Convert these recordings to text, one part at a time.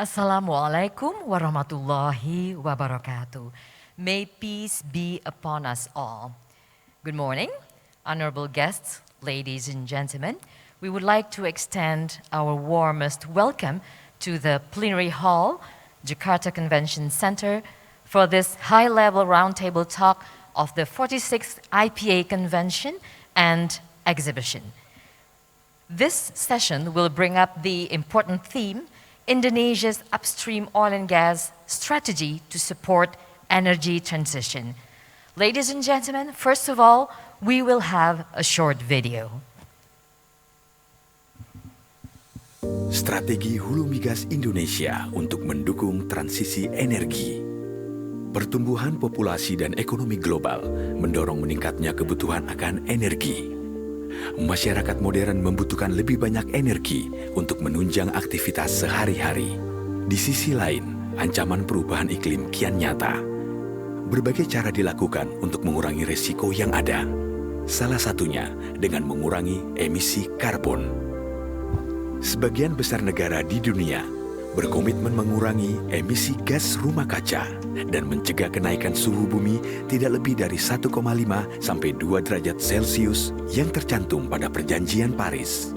Assalamualaikum warahmatullahi wabarakatuh. May peace be upon us all. Good morning, honorable guests, ladies and gentlemen. We would like to extend our warmest welcome to the plenary hall, Jakarta Convention Center, for this high-level roundtable talk of the 46th IPA Convention and Exhibition. This session will bring up the important theme, Indonesia's upstream oil and gas strategy to support energy transition. Ladies and gentlemen, first of all, we will have a short video. Strategi hulu migas Indonesia untuk mendukung transisi energi. Pertumbuhan populasi dan ekonomi global mendorong meningkatnya kebutuhan akan energi. Masyarakat modern membutuhkan lebih banyak energi untuk menunjang aktivitas sehari-hari. Di sisi lain, ancaman perubahan iklim kian nyata. Berbagai cara dilakukan untuk mengurangi resiko yang ada. Salah satunya dengan mengurangi emisi karbon. Sebagian besar negara di dunia berkomitmen mengurangi emisi gas rumah kaca dan mencegah kenaikan suhu bumi tidak lebih dari 1,5 sampai 2 derajat Celcius yang tercantum pada Perjanjian Paris.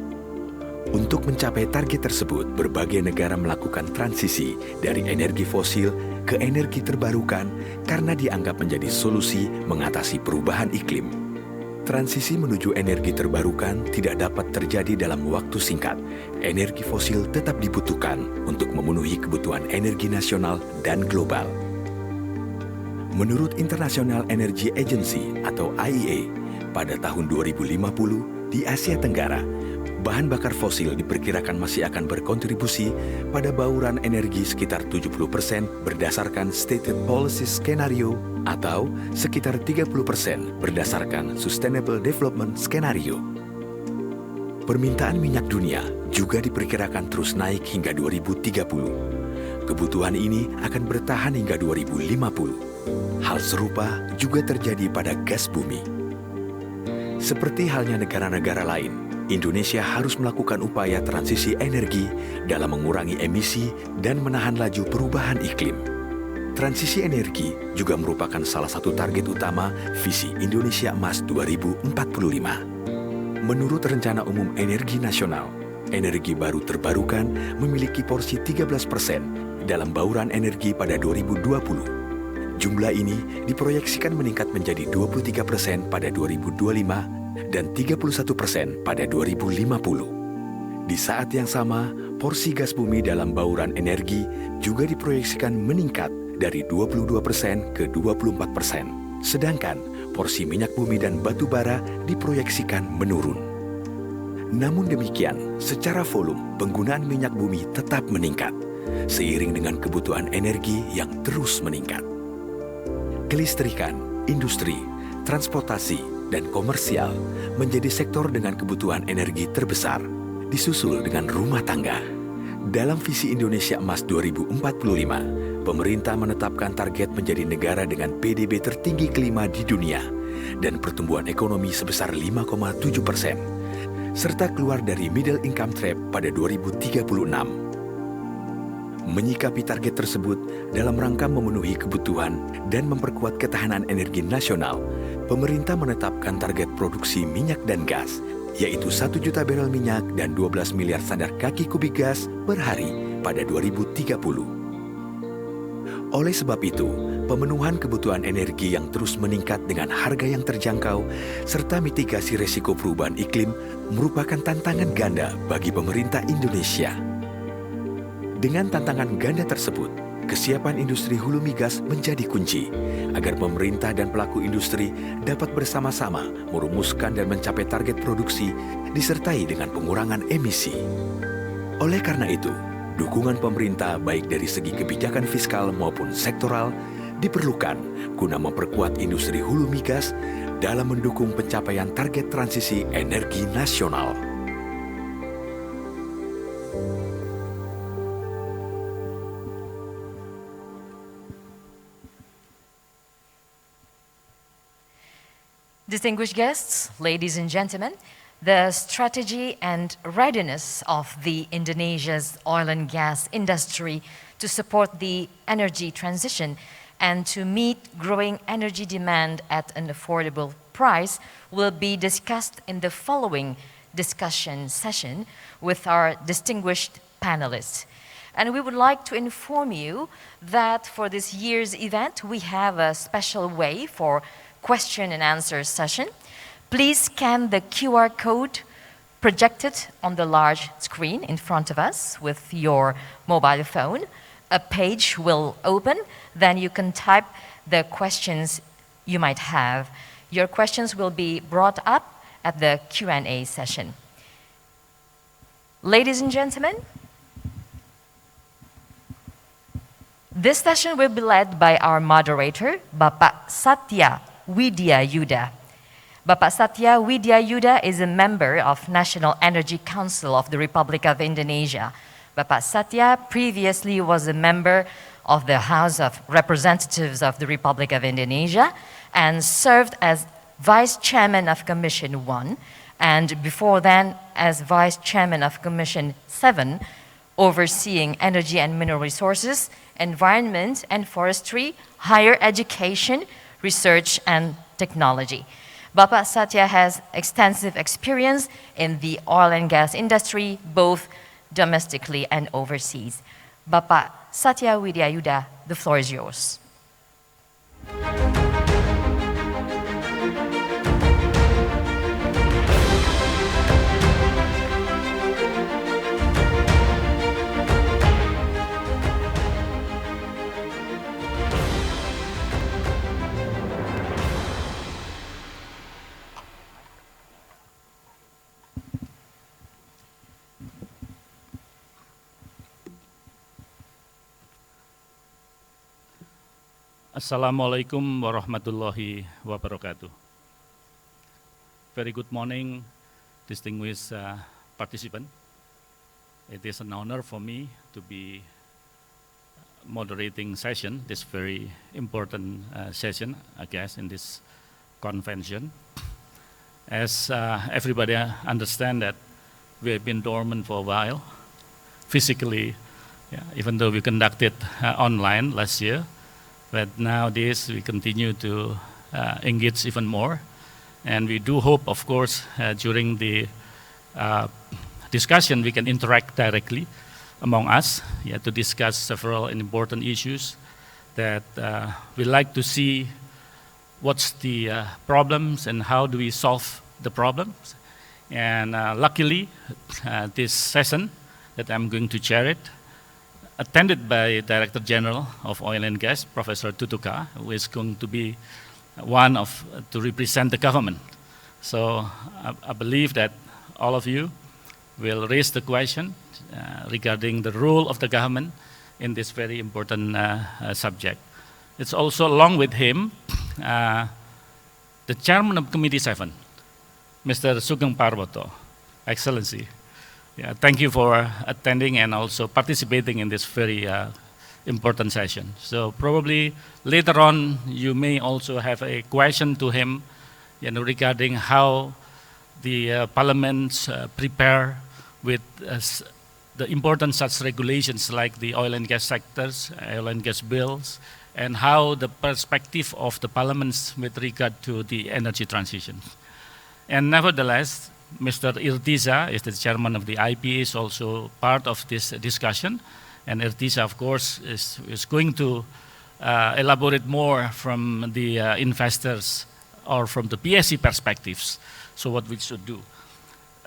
Untuk mencapai target tersebut, berbagai negara melakukan transisi dari energi fosil ke energi terbarukan karena dianggap menjadi solusi mengatasi perubahan iklim. Transisi menuju energi terbarukan tidak dapat terjadi dalam waktu singkat. Energi fosil tetap dibutuhkan untuk memenuhi kebutuhan energi nasional dan global. Menurut International Energy Agency atau IEA, pada tahun 2050 di Asia Tenggara, bahan bakar fosil diperkirakan masih akan berkontribusi pada bauran energi sekitar 70% berdasarkan Stated Policy Scenario atau sekitar 30% berdasarkan Sustainable Development Scenario. Permintaan minyak dunia juga diperkirakan terus naik hingga 2030. Kebutuhan ini akan bertahan hingga 2050. Hal serupa juga terjadi pada gas bumi. Seperti halnya negara-negara lain, Indonesia harus melakukan upaya transisi energi dalam mengurangi emisi dan menahan laju perubahan iklim. Transisi energi juga merupakan salah satu target utama visi Indonesia Emas 2045. Menurut Rencana Umum Energi Nasional, energi baru terbarukan memiliki porsi 13% dalam bauran energi pada 2020. Jumlah ini diproyeksikan meningkat menjadi 23% pada 2025 dan 31% pada 2050. Di saat yang sama, porsi gas bumi dalam bauran energi juga diproyeksikan meningkat dari 22% ke 24%. Sedangkan porsi minyak bumi dan batu bara diproyeksikan menurun. Namun demikian, secara volume penggunaan minyak bumi tetap meningkat seiring dengan kebutuhan energi yang terus meningkat. Kelistrikan, industri, transportasi, dan komersial menjadi sektor dengan kebutuhan energi terbesar, disusul dengan rumah tangga. Dalam visi Indonesia Emas 2045, pemerintah menetapkan target menjadi negara dengan PDB tertinggi kelima di dunia dan pertumbuhan ekonomi sebesar 5,7%, serta keluar dari middle income trap pada 2036. Menyikapi target tersebut dalam rangka memenuhi kebutuhan dan memperkuat ketahanan energi nasional, pemerintah menetapkan target produksi minyak dan gas, yaitu 1 juta barel minyak dan 12 miliar standar kaki kubik gas per hari pada 2030. Oleh sebab itu, pemenuhan kebutuhan energi yang terus meningkat dengan harga yang terjangkau, serta mitigasi resiko perubahan iklim merupakan tantangan ganda bagi pemerintah Indonesia. Dengan tantangan ganda tersebut, kesiapan industri hulu migas menjadi kunci agar pemerintah dan pelaku industri dapat bersama-sama merumuskan dan mencapai target produksi disertai dengan pengurangan emisi. Oleh karena itu, dukungan pemerintah baik dari segi kebijakan fiskal maupun sektoral diperlukan guna memperkuat industri hulu migas dalam mendukung pencapaian target transisi energi nasional. Distinguished guests, ladies and gentlemen, the strategy and readiness of the Indonesia's oil and gas industry to support the energy transition and to meet growing energy demand at an affordable price will be discussed in the following discussion session with our distinguished panelists. And we would like to inform you that for this year's event, we have a special way for question and answer session. Please scan the QR code projected on the large screen in front of us with your mobile phone. A page will open, then you can type the questions you might have. Your questions will be brought up at the Q&A session. Ladies and gentlemen, this session will be led by our moderator, Bapak Satya Widya Yuda. Bapak Satya Widya Yuda is a member of National Energy Council of the Republic of Indonesia. Bapak Satya previously was a member of the House of Representatives of the Republic of Indonesia and served as Vice Chairman of Commission 1 and before then as Vice Chairman of Commission 7, overseeing energy and mineral resources, environment and forestry, higher education, research and technology. Bapak Satya has extensive experience in the oil and gas industry, both domestically and overseas. Bapak Satya Widya Yuda, the floor is yours. Assalamualaikum warahmatullahi wabarakatuh. Very good morning, distinguished participants. It is an honor for me to be moderating session, this very important session, I guess, in this convention. As everybody understand that we have been dormant for a while, physically, even though we conducted online last year. But nowadays we continue to engage even more, and we do hope, of course, during the discussion we can interact directly among us to discuss several important issues that we like to see what's the problems and how do we solve the problems. And luckily, this session that I'm going to chair it, attended by Director General of Oil and Gas, Professor Tutuka, who is going to be one of to represent the government. So I believe that all of you will raise the question regarding the role of the government in this very important subject. It's also along with him, the Chairman of Committee 7, Mr. Sugeng Parwoto, Excellency. Thank you for attending and also participating in this very important session. So probably later on you may also have a question to him, regarding how the parliaments prepare with the important such regulations like the oil and gas sectors, oil and gas bills, and how the perspective of the parliaments with regard to the energy transition. And nevertheless, Mr. Irtiza is the chairman of the IPA, is also part of this discussion. And Irtiza, of course, is going to elaborate more from the investors or from the PSC perspectives, so what we should do.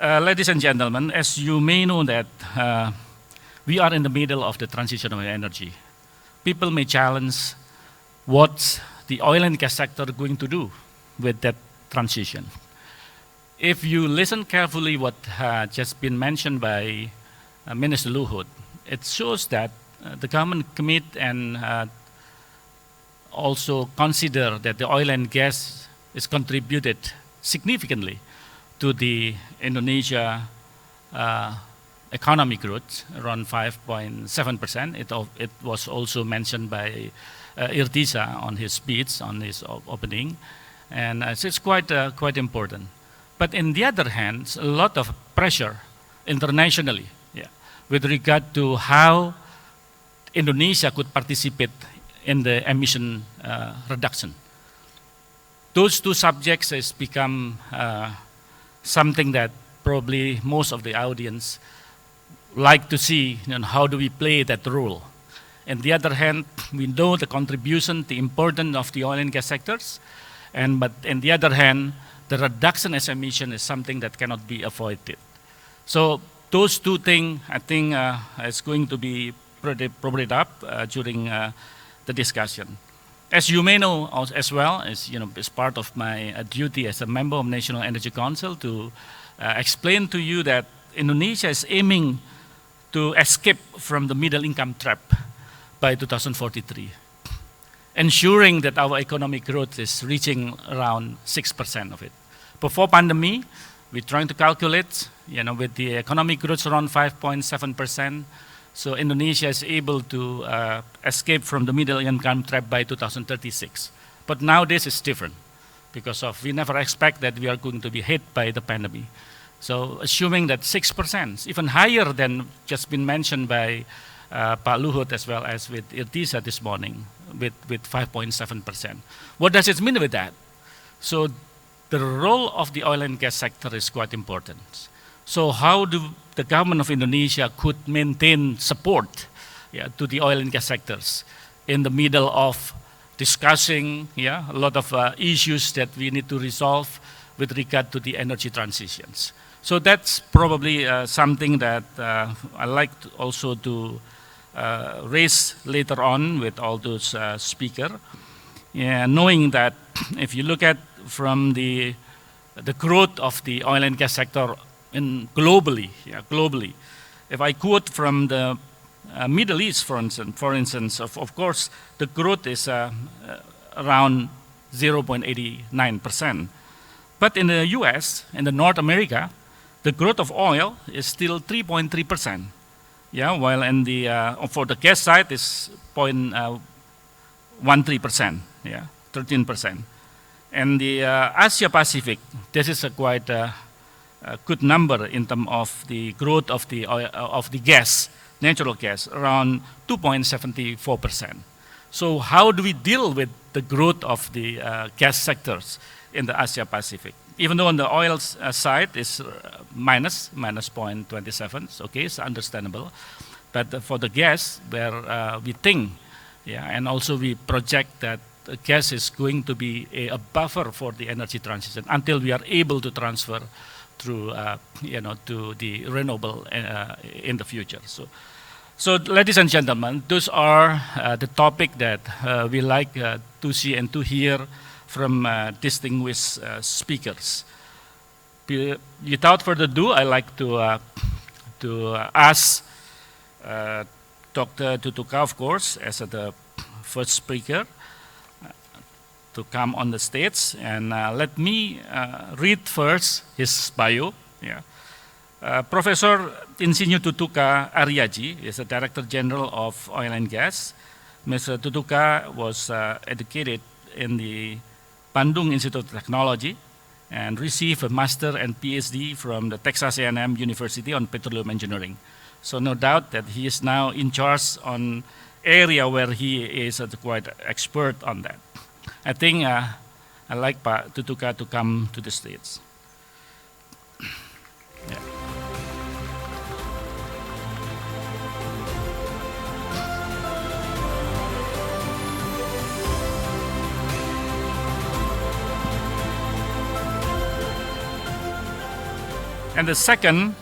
Ladies and gentlemen, as you may know that we are in the middle of the transition of energy. people may challenge what's the oil and gas sector going to do with that transition. If you listen carefully what just been mentioned by Minister Luhut, it shows that the government commit and also consider that the oil and gas is contributed significantly to the Indonesia economic growth, around 5.7%. It was also mentioned by Irtisa on his speech, on his opening, and so it's quite important. But on the other hand, a lot of pressure internationally, with regard to how Indonesia could participate in the emission reduction. Those two subjects has become something that probably most of the audience like to see, how do we play that role. On the other hand, we know the contribution, the importance of the oil and gas sectors, but on the other hand, the reduction as emission is something that cannot be avoided. So those two things, I think, is going to be brought up during the discussion. As you may know as well, as part of my duty as a member of National Energy Council to explain to you that Indonesia is aiming to escape from the middle income trap by 2043, ensuring that our economic growth is reaching around 6% of it. Before pandemic, we're trying to calculate, with the economic growth around 5.7%, so Indonesia is able to escape from the middle income trap by 2036. But nowadays it's different because we never expect that we are going to be hit by the pandemic. So assuming that 6%, even higher than just been mentioned by Pak Luhut as well as with Irtisa this morning, with 5.7%. What does it mean with that? So the role of the oil and gas sector is quite important. So how do the government of Indonesia could maintain support to the oil and gas sectors in the middle of discussing a lot of issues that we need to resolve with regard to the energy transitions. So that's probably something that I like also to raise later on with all those speakers, knowing that if you look at from the growth of the oil and gas sector globally, if I quote from the Middle East, for instance, of course, the growth is around 0.89%. But in the US, in the North America, the growth of oil is still 3.3%. While in the for the gas side is 0.13%, 13%. And the Asia Pacific, this is a quite good number in terms of the growth of the gas, natural gas, around 2.74%. So how do we deal with the growth of the gas sectors in the Asia Pacific? Even though on the oil side is minus 0.27, okay, it's understandable. But for the gas, where we think, and also we project that gas is going to be a buffer for the energy transition until we are able to transfer through, to the renewable in the future. So, ladies and gentlemen, those are the topic that we like to see and to hear from distinguished speakers. Without further ado, I like to ask Dr. Tutuka, of course, as the first speaker, to come on the stage. And let me read first his bio. Professor Insinyur Tutuka Aryaji is the Director General of Oil and Gas. Mr. Tutuka was educated in the Bandung Institute of Technology and received a master and PhD from the Texas A&M University on petroleum engineering. So no doubt that he is now in charge on area where he is quite expert on that. I think I'd like Pak Tutuka to come to the stage. And the second,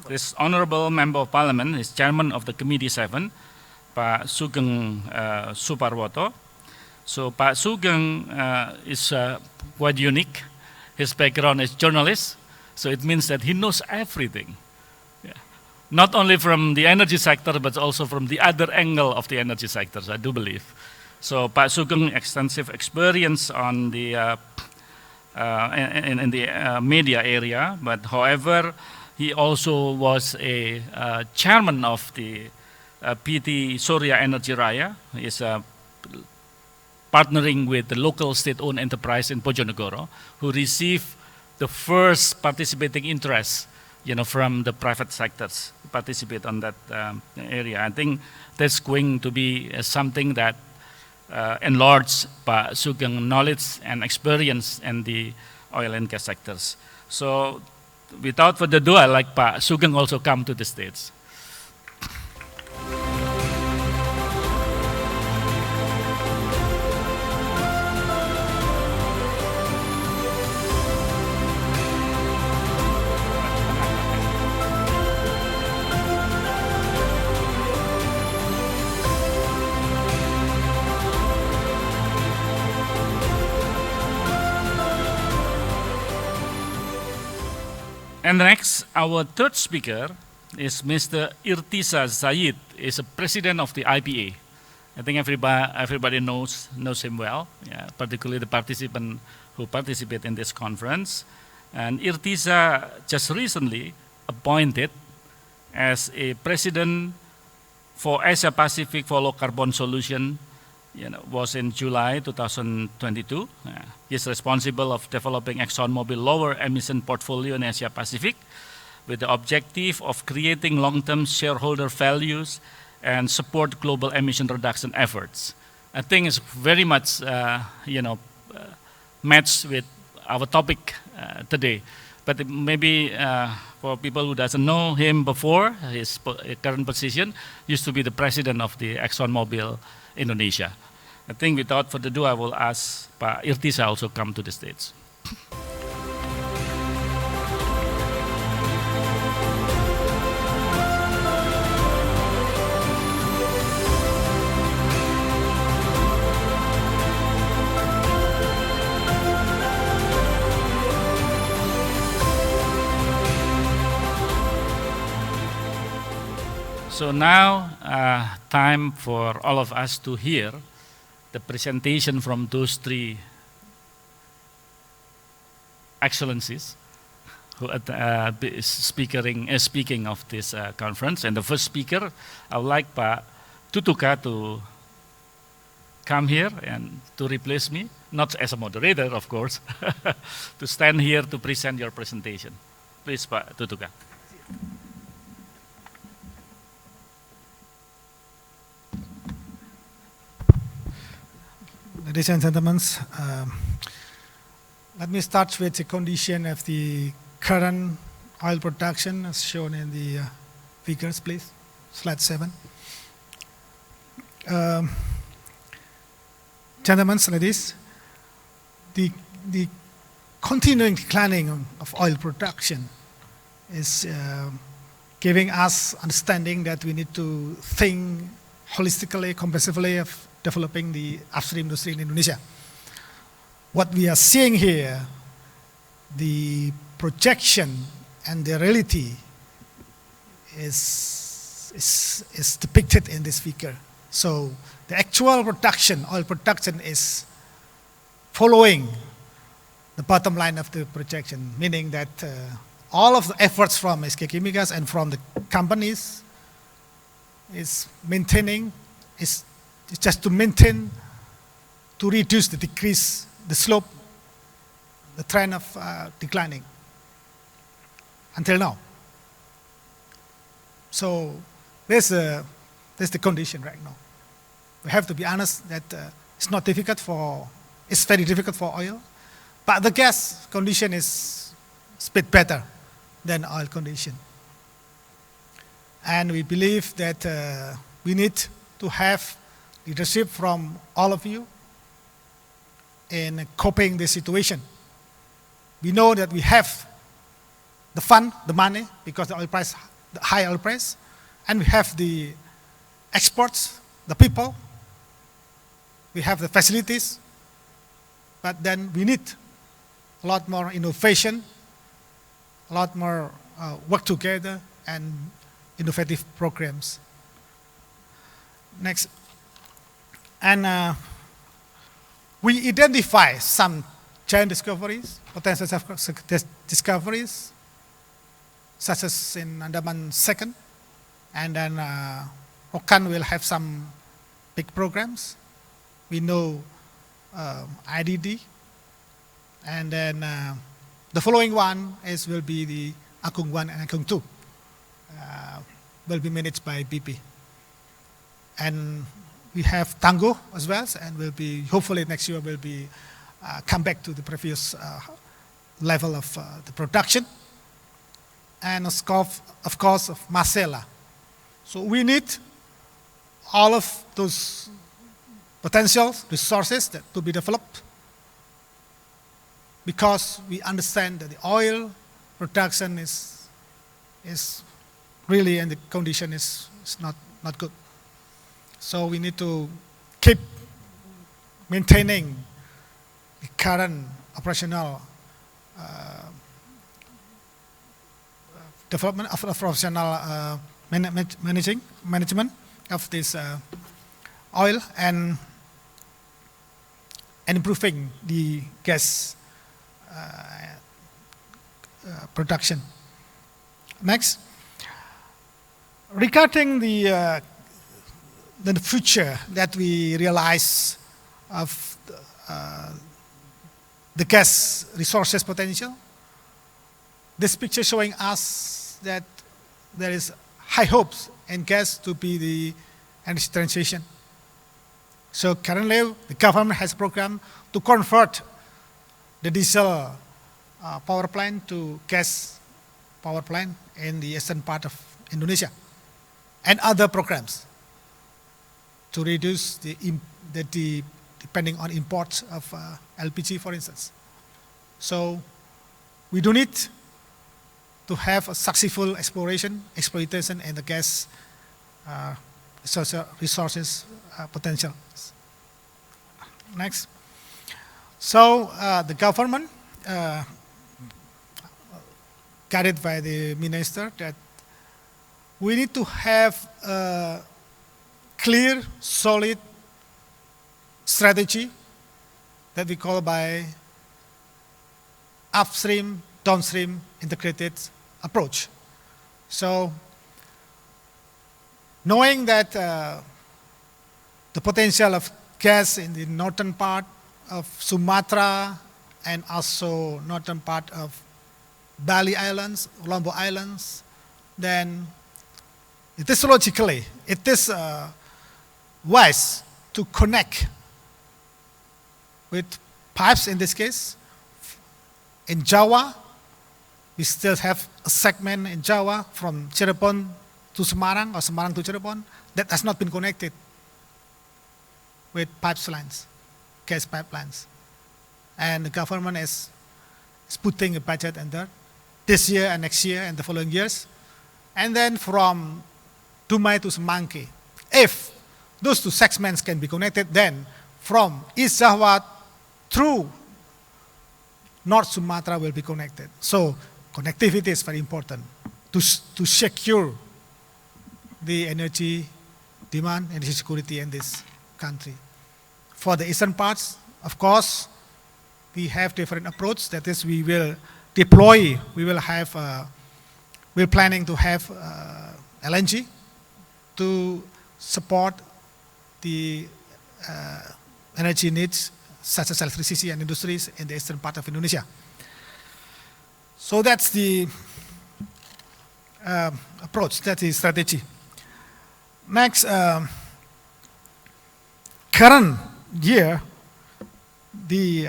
this honorable member of parliament is chairman of the Committee 7, Pak Sugeng Suparwoto. So Pak Sugeng is quite unique. His background is journalist, so it means that he knows everything. Yeah. Not only from the energy sector, but also from the other angle of the energy sectors, I do believe. So Pak Sugeng extensive experience on the in the media area, but however, he also was a chairman of the PT Surya Energy Raya. He's partnering with the local state-owned enterprise in Bojonegoro, who received the first participating interest, from the private sectors to participate on that area. I think that's going to be something that enlarge Pak Sugeng knowledge and experience in the oil and gas sectors. So without further ado, I'd like Pak Sugeng also come to the States. And next, our third speaker is Mr. Irtiza Zayid, is a president of the IPA. I think everybody knows him well, particularly the participant who participate in this conference. And Irtiza just recently appointed as a president for Asia Pacific for Low Carbon Solution, was in July 2022. He's responsible of developing ExxonMobil lower emission portfolio in Asia Pacific with the objective of creating long-term shareholder values and support global emission reduction efforts. I think it's very much, matched with our topic today. But maybe for people who doesn't know him before, his current position used to be the president of the ExxonMobil Indonesia. I think without further ado, I will ask Pak Irtiza also come to the stage. So now, time for all of us to hear the presentation from those three excellencies who are speaking of this conference. And the first speaker, I would like Pak Tutuka to come here and to replace me, not as a moderator, of course, to stand here to present your presentation. Please, Pak Tutuka. Ladies and gentlemen, let me start with the condition of the current oil production as shown in the figures, please. Slide 7. Gentlemen, ladies, the continuing declining of oil production is giving us understanding that we need to think holistically, comprehensively of developing the upstream industry in Indonesia. What we are seeing here, the projection and the reality is depicted in this figure. So the actual production, oil production, is following the bottom line of the projection, meaning that all of the efforts from SK Chemicals and from the companies is maintaining, is just to maintain, to reduce the decrease, the slope, the trend of declining until now. So there's the condition right now. We have to be honest that it's very difficult for oil, but the gas condition is a bit better than oil condition. And we believe that we need to have leadership from all of you in coping the situation. We know that we have the fund, the money, because the oil price, the high oil price, and we have the exports the people, we have the facilities, but then we need a lot more innovation, a lot more work together and innovative programs. Next. And we identify some giant discoveries, potential discoveries, such as in Andaman Second, and then Hokan will have some big programs. We know IDD, and then the following one will be the Akung 1 and Akung 2, will be managed by BP. And we have Tango as well, and will be, hopefully next year will be come back to the previous level of the production. And of course, of Marcella. So we need all of those potential resources to be developed, because we understand that the oil production is really, and the condition is not good. So we need to keep maintaining the current operational development of professional management of this oil, and improving the gas production. Next, regarding the future that we realize of the gas resources potential, this picture showing us that there is high hopes in gas to be the energy transition. So currently, the government has a program to convert the diesel power plant to gas power plant in the eastern part of Indonesia, and other programs to reduce the depending on imports of LPG, for instance. So we do need to have a successful exploitation in the gas resources potential. Next. So the government, guided by the minister, that we need to have a clear, solid strategy that we call by upstream, downstream integrated approach. So knowing that the potential of gas in the northern part of Sumatra and also northern part of Bali Islands, Lombok Islands, then it is logically, it is wise to connect with pipes in this case. In Java, we still have a segment in Java from Cirebon to Semarang or Semarang to Cirebon that has not been connected with pipelines, gas pipelines. And the government is putting a budget in there this year and next year and the following years. And then from Dumai to Semanggi, if those two segments can be connected, then from East Java through North Sumatra will be connected. So connectivity is very important to secure the energy demand, energy security in this country. For the eastern parts, of course, we have different approach. That is, we will deploy, we're planning to have LNG to support the energy needs such as electricity and industries in the eastern part of Indonesia. So that's the approach, that's the strategy. Next, current year, the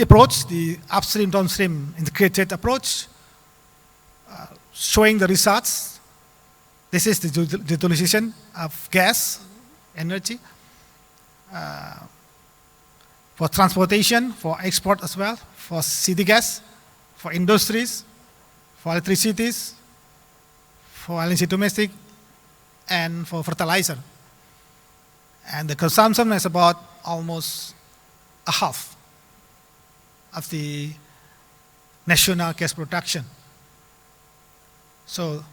approach, the upstream, downstream integrated approach, showing the results. This is the utilization of gas, energy, for transportation, for export as well, for city gas, for industries, for electricities, for LNG domestic, and for fertilizer. And the consumption is about almost a half of the national gas production. So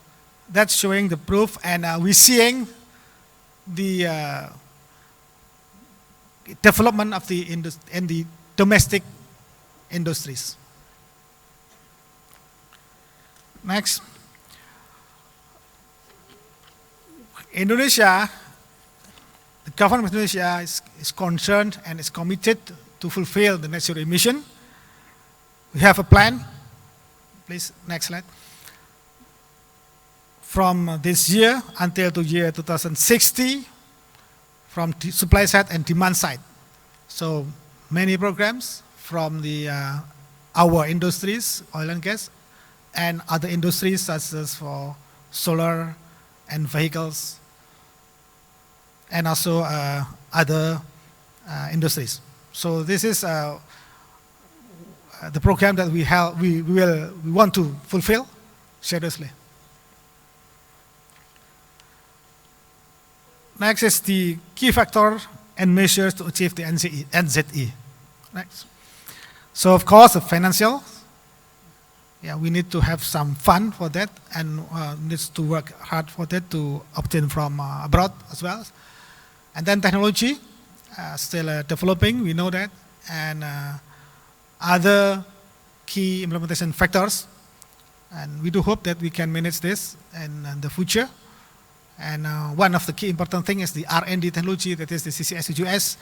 that's showing the proof, and we're seeing the development of the in the domestic industries. Next, Indonesia, the government of Indonesia is concerned and is committed to fulfill the net zero emission. We have a plan. Please, next slide. From this year until the year 2060, from the supply side and demand side. So many programs from the our industries, oil and gas, and other industries such as for solar and vehicles, and also other industries. So this is the program that we want to fulfill seriously. Next is the key factor and measures to achieve the NZE. Next. So of course, the financial. Yeah, we need to have some fund for that, and needs to work hard for that to obtain from abroad as well. And then technology, still developing, we know that, and other key implementation factors. And we do hope that we can manage this in the future. And one of the key important things is the R&D technology, that is the CCS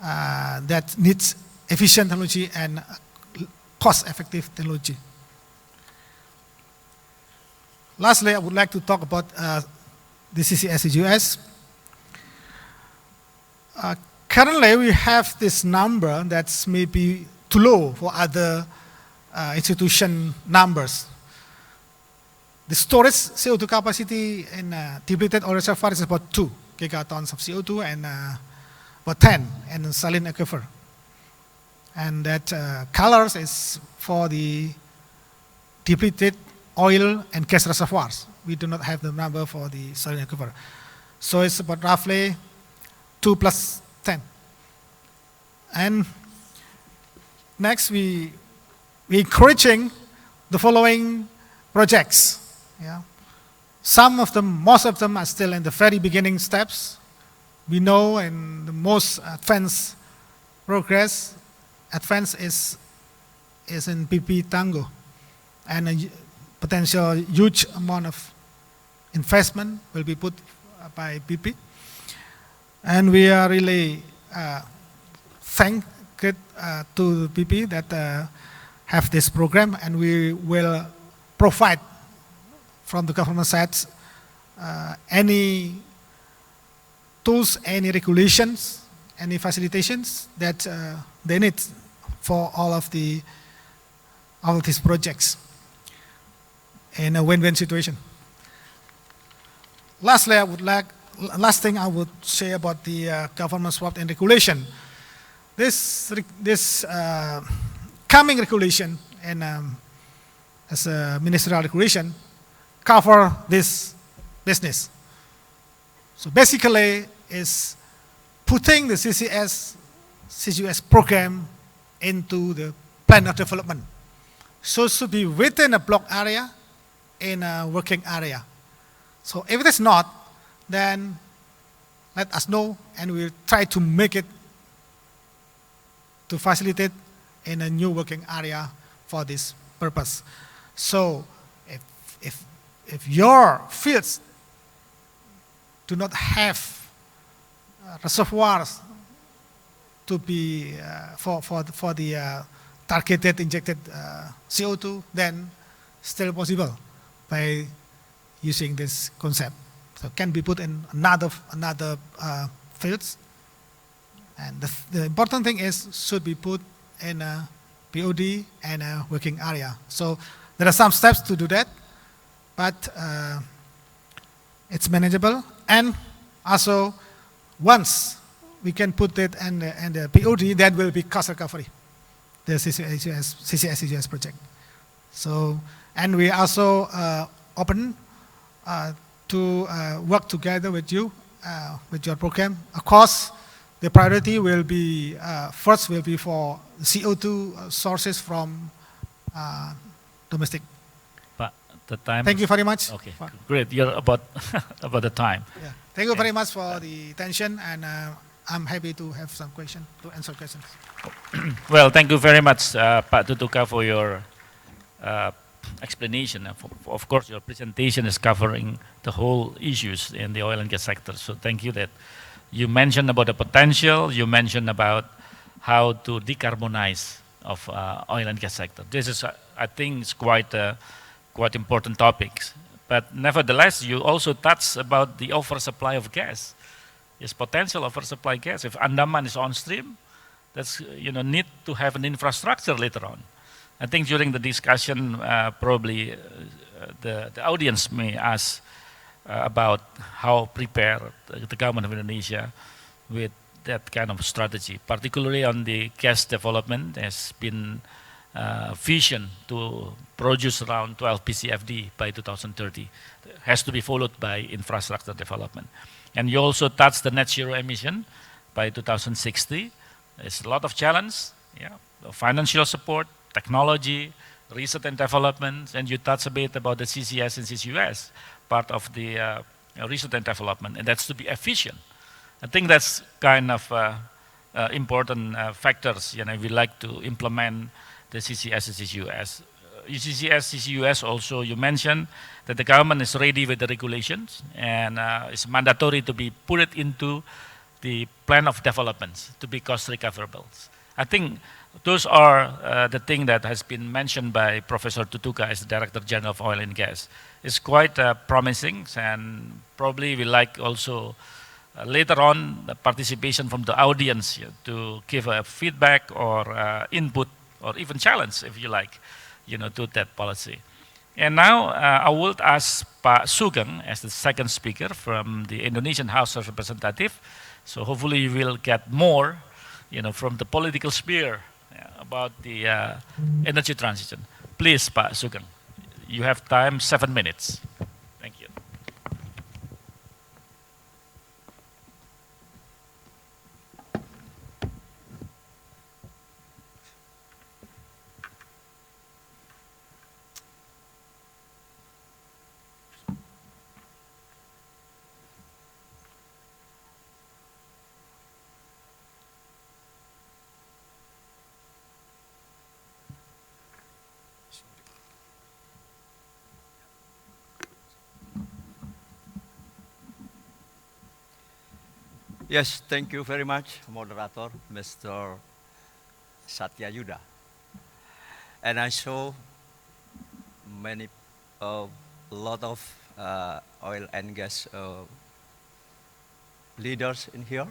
that needs efficient technology and cost-effective technology. Lastly, I would like to talk about the CCS. Currently, we have this number that's maybe too low for other institution numbers. The storage CO2 capacity in depleted oil reservoir is about 2 gigatons of CO2 and about 10 in saline aquifer. And that colors is for the depleted oil and gas reservoirs. We do not have the number for the saline aquifer. So it's about roughly 2 plus 10. And next, we're encouraging the following projects. Yeah. Some of them, most of them are still in the very beginning steps. We know in the most advanced progress, is in PP Tango, and a potential huge amount of investment will be put by PP. And we are really thankful to PP that have this program, and we will provide from the government side any tools, any regulations, any facilitations that they need for all of these projects in a win-win situation. Lastly, last thing I would say about the government swap and regulation. This coming regulation and as a ministerial regulation cover this business. So basically, is putting the CCS program into the plan of development. So it should be within a block area, in a working area. So if it is not, then let us know, and we'll try to make it to facilitate in a new working area for this purpose. So if your fields do not have reservoirs to be for the targeted injected CO2, then still possible by using this concept. So it can be put in another fields. And the important thing is should be put in a POD and a working area. So there are some steps to do that, but it's manageable. And also, once we can put it in the POD, that will be cost recovery, the CCS project. So, and we also open to work together with you with your program. Of course, the priority will be, first will be for CO2 sources from domestic. But the time. Thank you very much. Okay, great. You're about about the time. Yeah. Thank you very much for the attention, and I'm happy to have some question, to answer questions. Well, thank you very much, Pak Tutuka, for your explanation. Of course, your presentation is covering the whole issues in the oil and gas sector. So thank you that you mentioned about the potential. You mentioned about how to decarbonize of oil and gas sector. This is, I think, is quite important topics. But nevertheless, you also touched about the oversupply of gas. Yes, potential oversupply gas. If Andaman is on stream, that's need to have an infrastructure later on. I think during the discussion, probably the audience may ask about how prepared the government of Indonesia with that kind of strategy, particularly on the gas development. Has been vision to produce around 12 PCFD by 2030. It has to be followed by infrastructure development. And you also touched the net zero emission by 2060. There's a lot of challenge, financial support, technology, research and development, and you touched a bit about the CCS and CCUS, part of the research and development, and that's to be efficient. I think that's kind of important factors. We like to implement the CCS and CCUS. CCS, CCUS also, you mentioned that the government is ready with the regulations, and it's mandatory to be put it into the plan of developments to be cost recoverable. I think those are the thing that has been mentioned by Professor Tutuka as the Director General of Oil and Gas. It's quite promising, and probably we like also later on the participation from the audience to give a feedback or input or even challenge, if you like, to that policy. And now I would ask Pak Sugeng as the second speaker from the Indonesian House of Representatives. So hopefully you will get more, from the political sphere about the energy transition. Please, Pak Sugeng, you have time, 7 minutes. Thank you. Yes, thank you very much, moderator, Mr. Satyayuda. And I saw a lot of oil and gas leaders in here,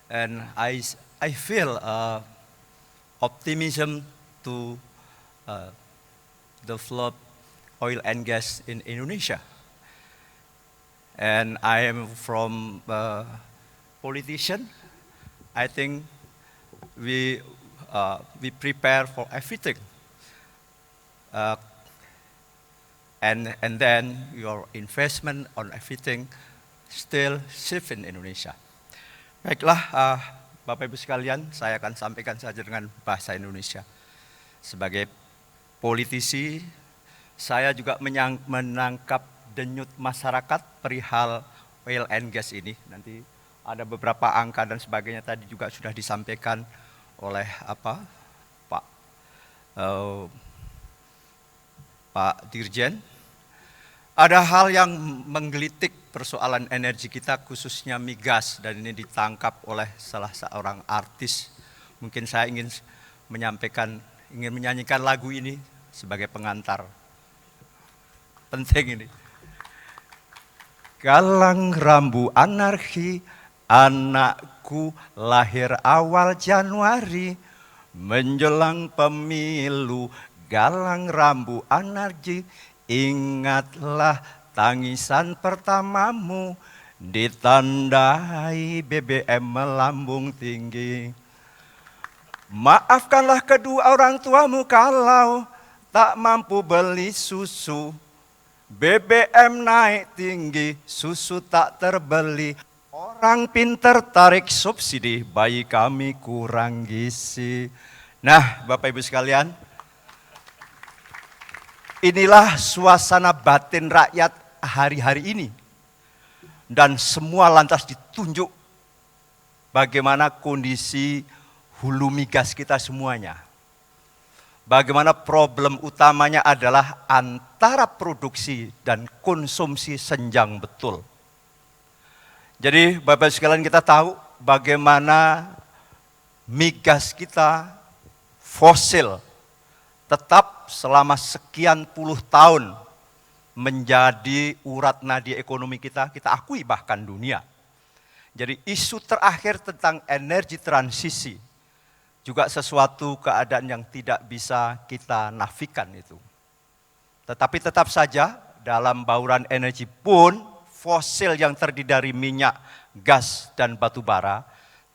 and I feel optimism to develop oil and gas in Indonesia. And I am from politician. I think we prepare for everything, and then your investment on everything still safe in Indonesia. Baiklah, Bapak Ibu sekalian, saya akan sampaikan saja dengan bahasa Indonesia. Sebagai politisi, saya juga menangkap denyut masyarakat perihal oil and gas ini. Nanti ada beberapa angka dan sebagainya tadi juga sudah disampaikan oleh Pak Dirjen. Ada hal yang menggelitik persoalan energi kita, khususnya migas, dan ini ditangkap oleh salah seorang artis. Mungkin saya ingin menyanyikan lagu ini sebagai pengantar. Penting ini. Galang rambu anarki, anakku lahir awal Januari, menjelang pemilu, galang rambu anarki, ingatlah tangisan pertamamu, ditandai BBM melambung tinggi. Maafkanlah kedua orang tuamu kalau tak mampu beli susu, BBM naik tinggi, susu tak terbeli. Orang pinter tarik subsidi, bayi kami kurang gizi. Nah, Bapak Ibu sekalian, inilah suasana batin rakyat hari-hari ini. Dan semua lantas ditunjuk bagaimana kondisi hulu migas kita semuanya. Bagaimana problem utamanya adalah antara produksi dan konsumsi senjang betul. Jadi Bapak sekalian, kita tahu bagaimana migas kita fosil tetap selama sekian puluh tahun menjadi urat nadi ekonomi kita akui bahkan dunia. Jadi isu terakhir tentang energi transisi juga sesuatu keadaan yang tidak bisa kita nafikan itu. Tetapi tetap saja dalam bauran energi pun fosil yang terdiri dari minyak, gas, dan batu bara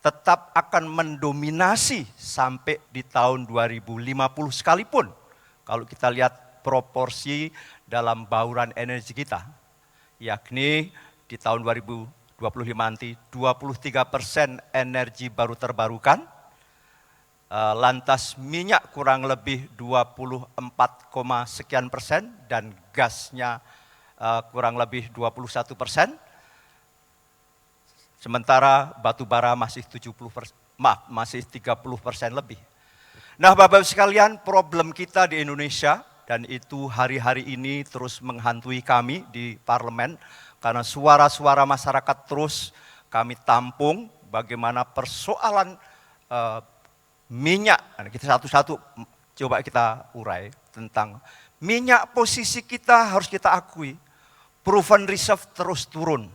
tetap akan mendominasi sampai di tahun 2050 sekalipun. Kalau kita lihat proporsi dalam bauran energi kita, yakni di tahun 2025 nanti 23% energi baru terbarukan, lantas minyak kurang lebih 24, sekian persen, dan gasnya kurang lebih 21%, sementara batu bara masih 30% lebih. Nah, Bapak-Ibu sekalian, problem kita di Indonesia, dan itu hari-hari ini terus menghantui kami di parlemen, karena suara-suara masyarakat terus kami tampung bagaimana persoalan minyak. Kita satu-satu coba kita urai tentang minyak. Posisi kita harus kita akui, proven reserve terus turun.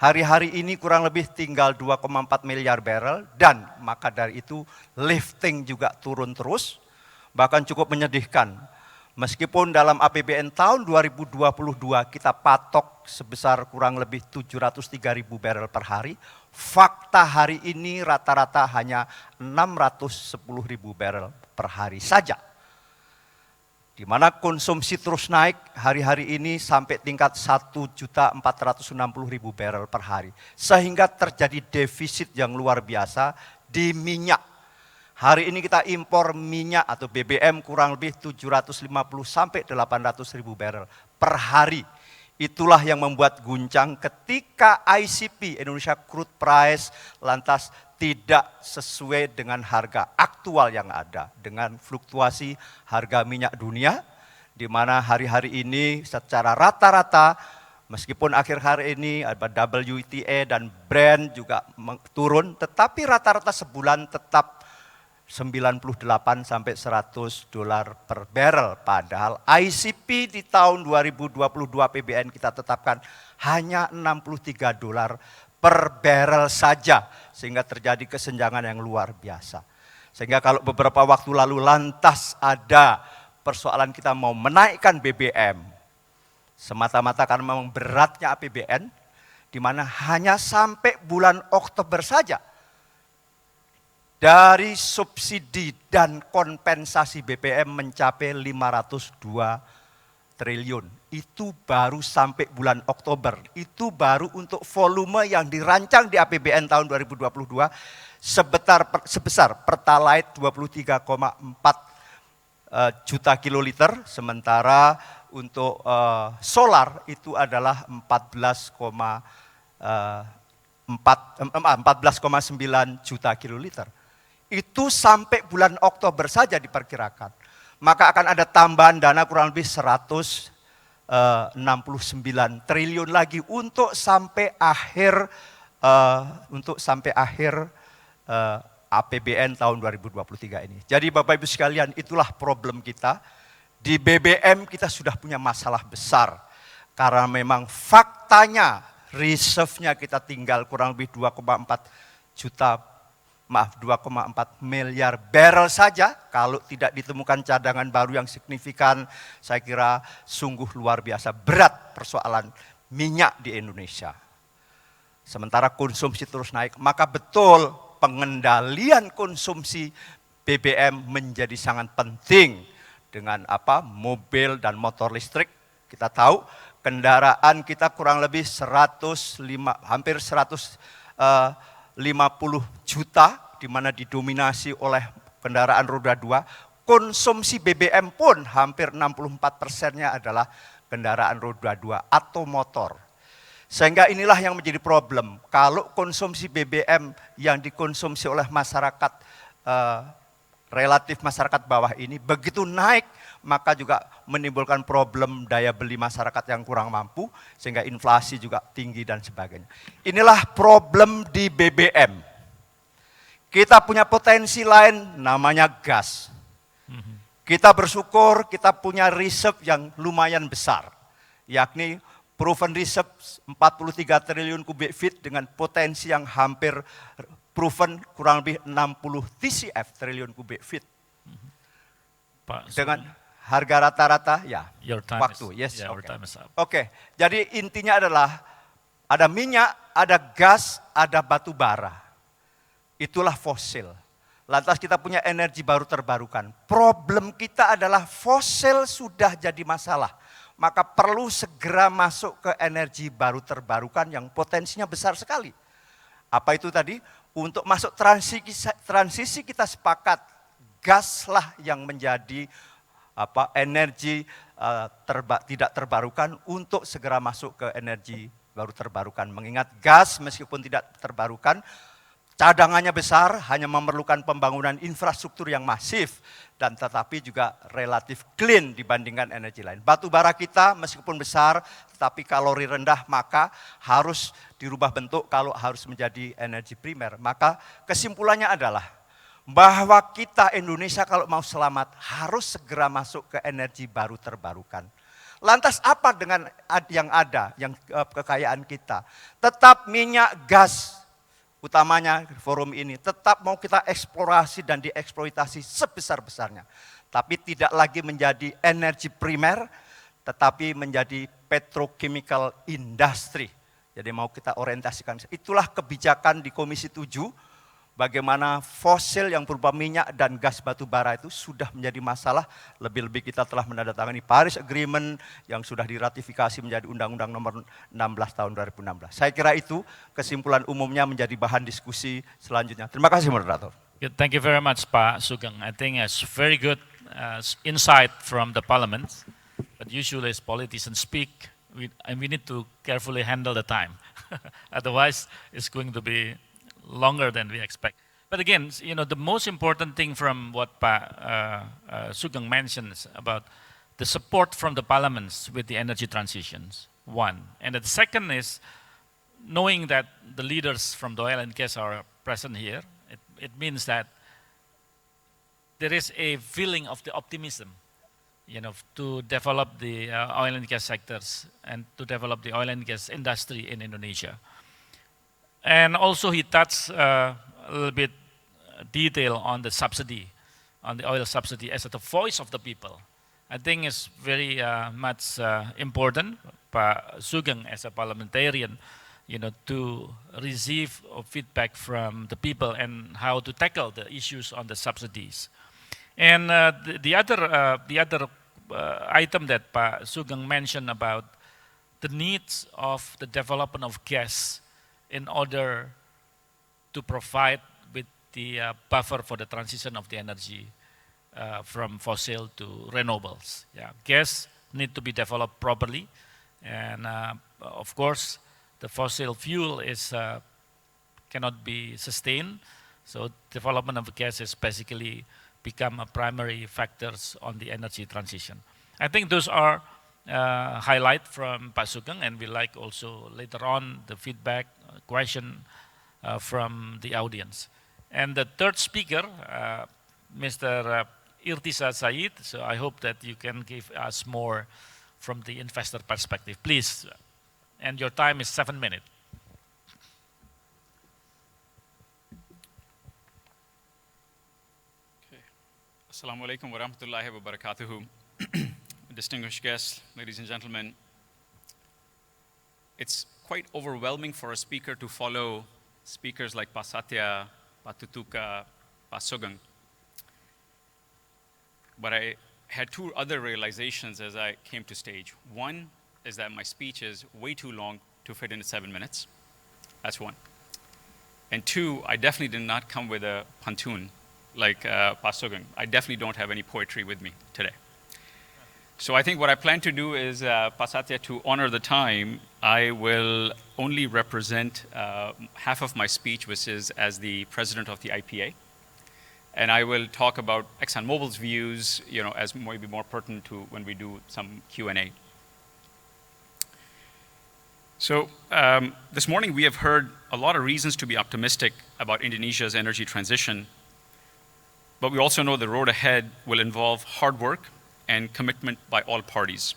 Hari-hari ini kurang lebih tinggal 2,4 miliar barrel, dan maka dari itu lifting juga turun terus. Bahkan cukup menyedihkan, meskipun dalam APBN tahun 2022 kita patok sebesar kurang lebih 703.000 barrel per hari, fakta hari ini rata-rata hanya 610.000 barrel per hari saja. Di mana konsumsi terus naik hari-hari ini sampai tingkat 1.460.000 barrel per hari. Sehingga terjadi defisit yang luar biasa di minyak. Hari ini kita impor minyak atau BBM kurang lebih 750 sampai 800.000 barrel per hari. Itulah yang membuat guncang ketika ICP, Indonesia Crude Price, lantas tidak sesuai dengan harga aktual yang ada, dengan fluktuasi harga minyak dunia, di mana hari-hari ini secara rata-rata, meskipun akhir hari ini ada WTI dan Brent juga turun, tetapi rata-rata sebulan tetap 98 sampai 100 dolar per barrel. Padahal ICP di tahun 2022 PBN kita tetapkan hanya 63 dolar per barrel saja. Sehingga terjadi kesenjangan yang luar biasa. Sehingga kalau beberapa waktu lalu lantas ada persoalan kita mau menaikkan BBM, semata-mata karena memang beratnya APBN, di mana hanya sampai bulan Oktober saja, dari subsidi dan kompensasi BBM mencapai 502 triliun. Itu baru sampai bulan Oktober. Itu baru untuk volume yang dirancang di APBN tahun 2022 sebesar Pertalite 23,4 juta kiloliter. Sementara untuk solar itu adalah 14,9 juta kiloliter. Itu sampai bulan Oktober saja diperkirakan. Maka akan ada tambahan dana kurang lebih 169 triliun lagi untuk sampai akhir APBN tahun 2023 ini. Jadi Bapak Ibu sekalian, itulah problem kita. Di BBM kita sudah punya masalah besar. Karena memang faktanya reserve-nya kita tinggal kurang lebih 2,4 miliar barrel saja. Kalau tidak ditemukan cadangan baru yang signifikan, saya kira sungguh luar biasa berat persoalan minyak di Indonesia. Sementara konsumsi terus naik, maka betul pengendalian konsumsi BBM menjadi sangat penting. Dengan mobil dan motor listrik, kita tahu kendaraan kita kurang lebih hampir 150 juta, di mana didominasi oleh kendaraan roda 2. Konsumsi BBM pun hampir 64%-nya adalah kendaraan roda 2 atau motor. Sehingga inilah yang menjadi problem. Kalau konsumsi BBM yang dikonsumsi oleh masyarakat, relatif masyarakat bawah ini, begitu naik, maka juga menimbulkan problem daya beli masyarakat yang kurang mampu, sehingga inflasi juga tinggi dan sebagainya. Inilah problem di BBM. Kita punya potensi lain namanya gas. Kita bersyukur kita punya reserve yang lumayan besar, yakni proven reserve 43 triliun kubik feet dengan potensi yang hampir proven kurang lebih 60 TCF triliun kubik feet. Pak, Dengan harga rata-rata ya your time waktu. is, Yes, yeah, our okay. time is up. Oke, jadi intinya adalah ada minyak, ada gas, ada batu bara. Itulah fosil. Lantas kita punya energi baru terbarukan. Problem kita adalah fosil sudah jadi masalah. Maka perlu segera masuk ke energi baru terbarukan yang potensinya besar sekali. Apa itu tadi? Untuk masuk transisi kita sepakat, gaslah yang menjadi energi tidak terbarukan untuk segera masuk ke energi baru terbarukan. Mengingat gas meskipun tidak terbarukan, cadangannya besar, hanya memerlukan pembangunan infrastruktur yang masif, dan tetapi juga relatif clean dibandingkan energi lain. Batu bara kita meskipun besar, tetapi kalori rendah, maka harus dirubah bentuk kalau harus menjadi energi primer. Maka kesimpulannya adalah bahwa kita Indonesia kalau mau selamat harus segera masuk ke energi baru terbarukan. Lantas apa dengan yang ada, yang kekayaan kita? Tetap minyak, gas, utamanya forum ini tetap mau kita eksplorasi dan dieksploitasi sebesar-besarnya. Tapi tidak lagi menjadi energi primer, tetapi menjadi petrochemical industry. Jadi mau kita orientasikan. Itulah kebijakan di Komisi 7, bagaimana fosil yang berupa minyak dan gas batu bara itu sudah menjadi masalah. Lebih-lebih kita telah menandatangani Paris Agreement yang sudah diratifikasi menjadi Undang-Undang Nomor 16 tahun 2016. Saya kira itu kesimpulan umumnya menjadi bahan diskusi selanjutnya. Terima kasih moderator. Good, thank you very much, Pak Sugeng. I think it's very good insight from the Parliament. But usually as politicians speak, we need to carefully handle the time. Otherwise, it's going to be longer than we expect. But again, the most important thing from what Sugeng mentions about the support from the parliaments with the energy transitions, one. And the second is knowing that the leaders from the oil and gas are present here, it means that there is a feeling of the optimism, to develop the oil and gas sectors and to develop the oil and gas industry in Indonesia. And also he touched a little bit detail on the subsidy, on the oil subsidy as the voice of the people. I think it's very much important, Pak Sugeng as a parliamentarian, to receive feedback from the people and how to tackle the issues on the subsidies. And the other item that Pak Sugeng mentioned about the needs of the development of gas in order to provide with the buffer for the transition of the energy from fossil to renewables. Yeah, gas need to be developed properly, and of course, the fossil fuel cannot be sustained. So development of gas is basically become a primary factors on the energy transition. I think those are highlight from Pak Sugeng, and we like also later on the feedback question from the audience. And the third speaker, Mr. Irtisa Said, so I hope that you can give us more from the investor perspective, please. And your time is 7 minutes. Assalamu alaikum wa rahmatullahi wa barakatuhu. Distinguished guests, ladies and gentlemen, it's quite overwhelming for a speaker to follow speakers like Pa Satya, Pa Tutuka, Pa Sugeng. But I had two other realizations as I came to stage. One is that my speech is way too long to fit into 7 minutes. That's one. And two, I definitely did not come with a pantun like Pa Sugeng. I definitely don't have any poetry with me today. So I think what I plan to do is, Pa Satya, to honor the time, I will only represent half of my speech, which is as the president of the IPA. And I will talk about ExxonMobil's views, as maybe more pertinent to when we do some Q&A. So this morning we have heard a lot of reasons to be optimistic about Indonesia's energy transition, but we also know the road ahead will involve hard work and commitment by all parties.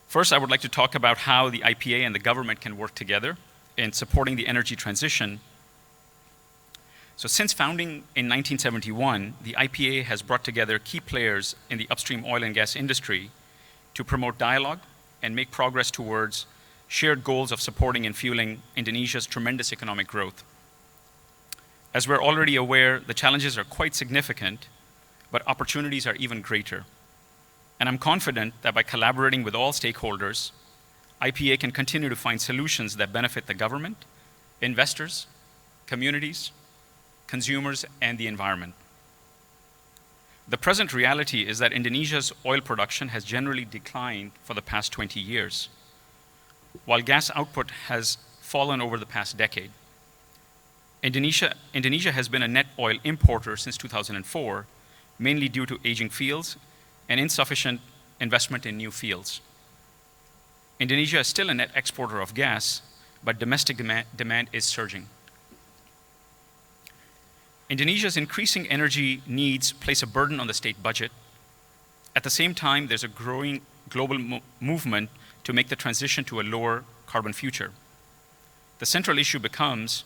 First, I would like to talk about how the IPA and the government can work together in supporting the energy transition. So since founding in 1971, the IPA has brought together key players in the upstream oil and gas industry to promote dialogue and make progress towards shared goals of supporting and fueling Indonesia's tremendous economic growth. As we're already aware, the challenges are quite significant, but opportunities are even greater. And I'm confident that by collaborating with all stakeholders, IPA can continue to find solutions that benefit the government, investors, communities, consumers, and the environment. The present reality is that Indonesia's oil production has generally declined for the past 20 years, while gas output has fallen over the past decade. Indonesia has been a net oil importer since 2004, mainly due to aging fields and insufficient investment in new fields. Indonesia is still a net exporter of gas, but domestic demand is surging. Indonesia's increasing energy needs place a burden on the state budget. At the same time, there's a growing global movement to make the transition to a lower carbon future. The central issue becomes,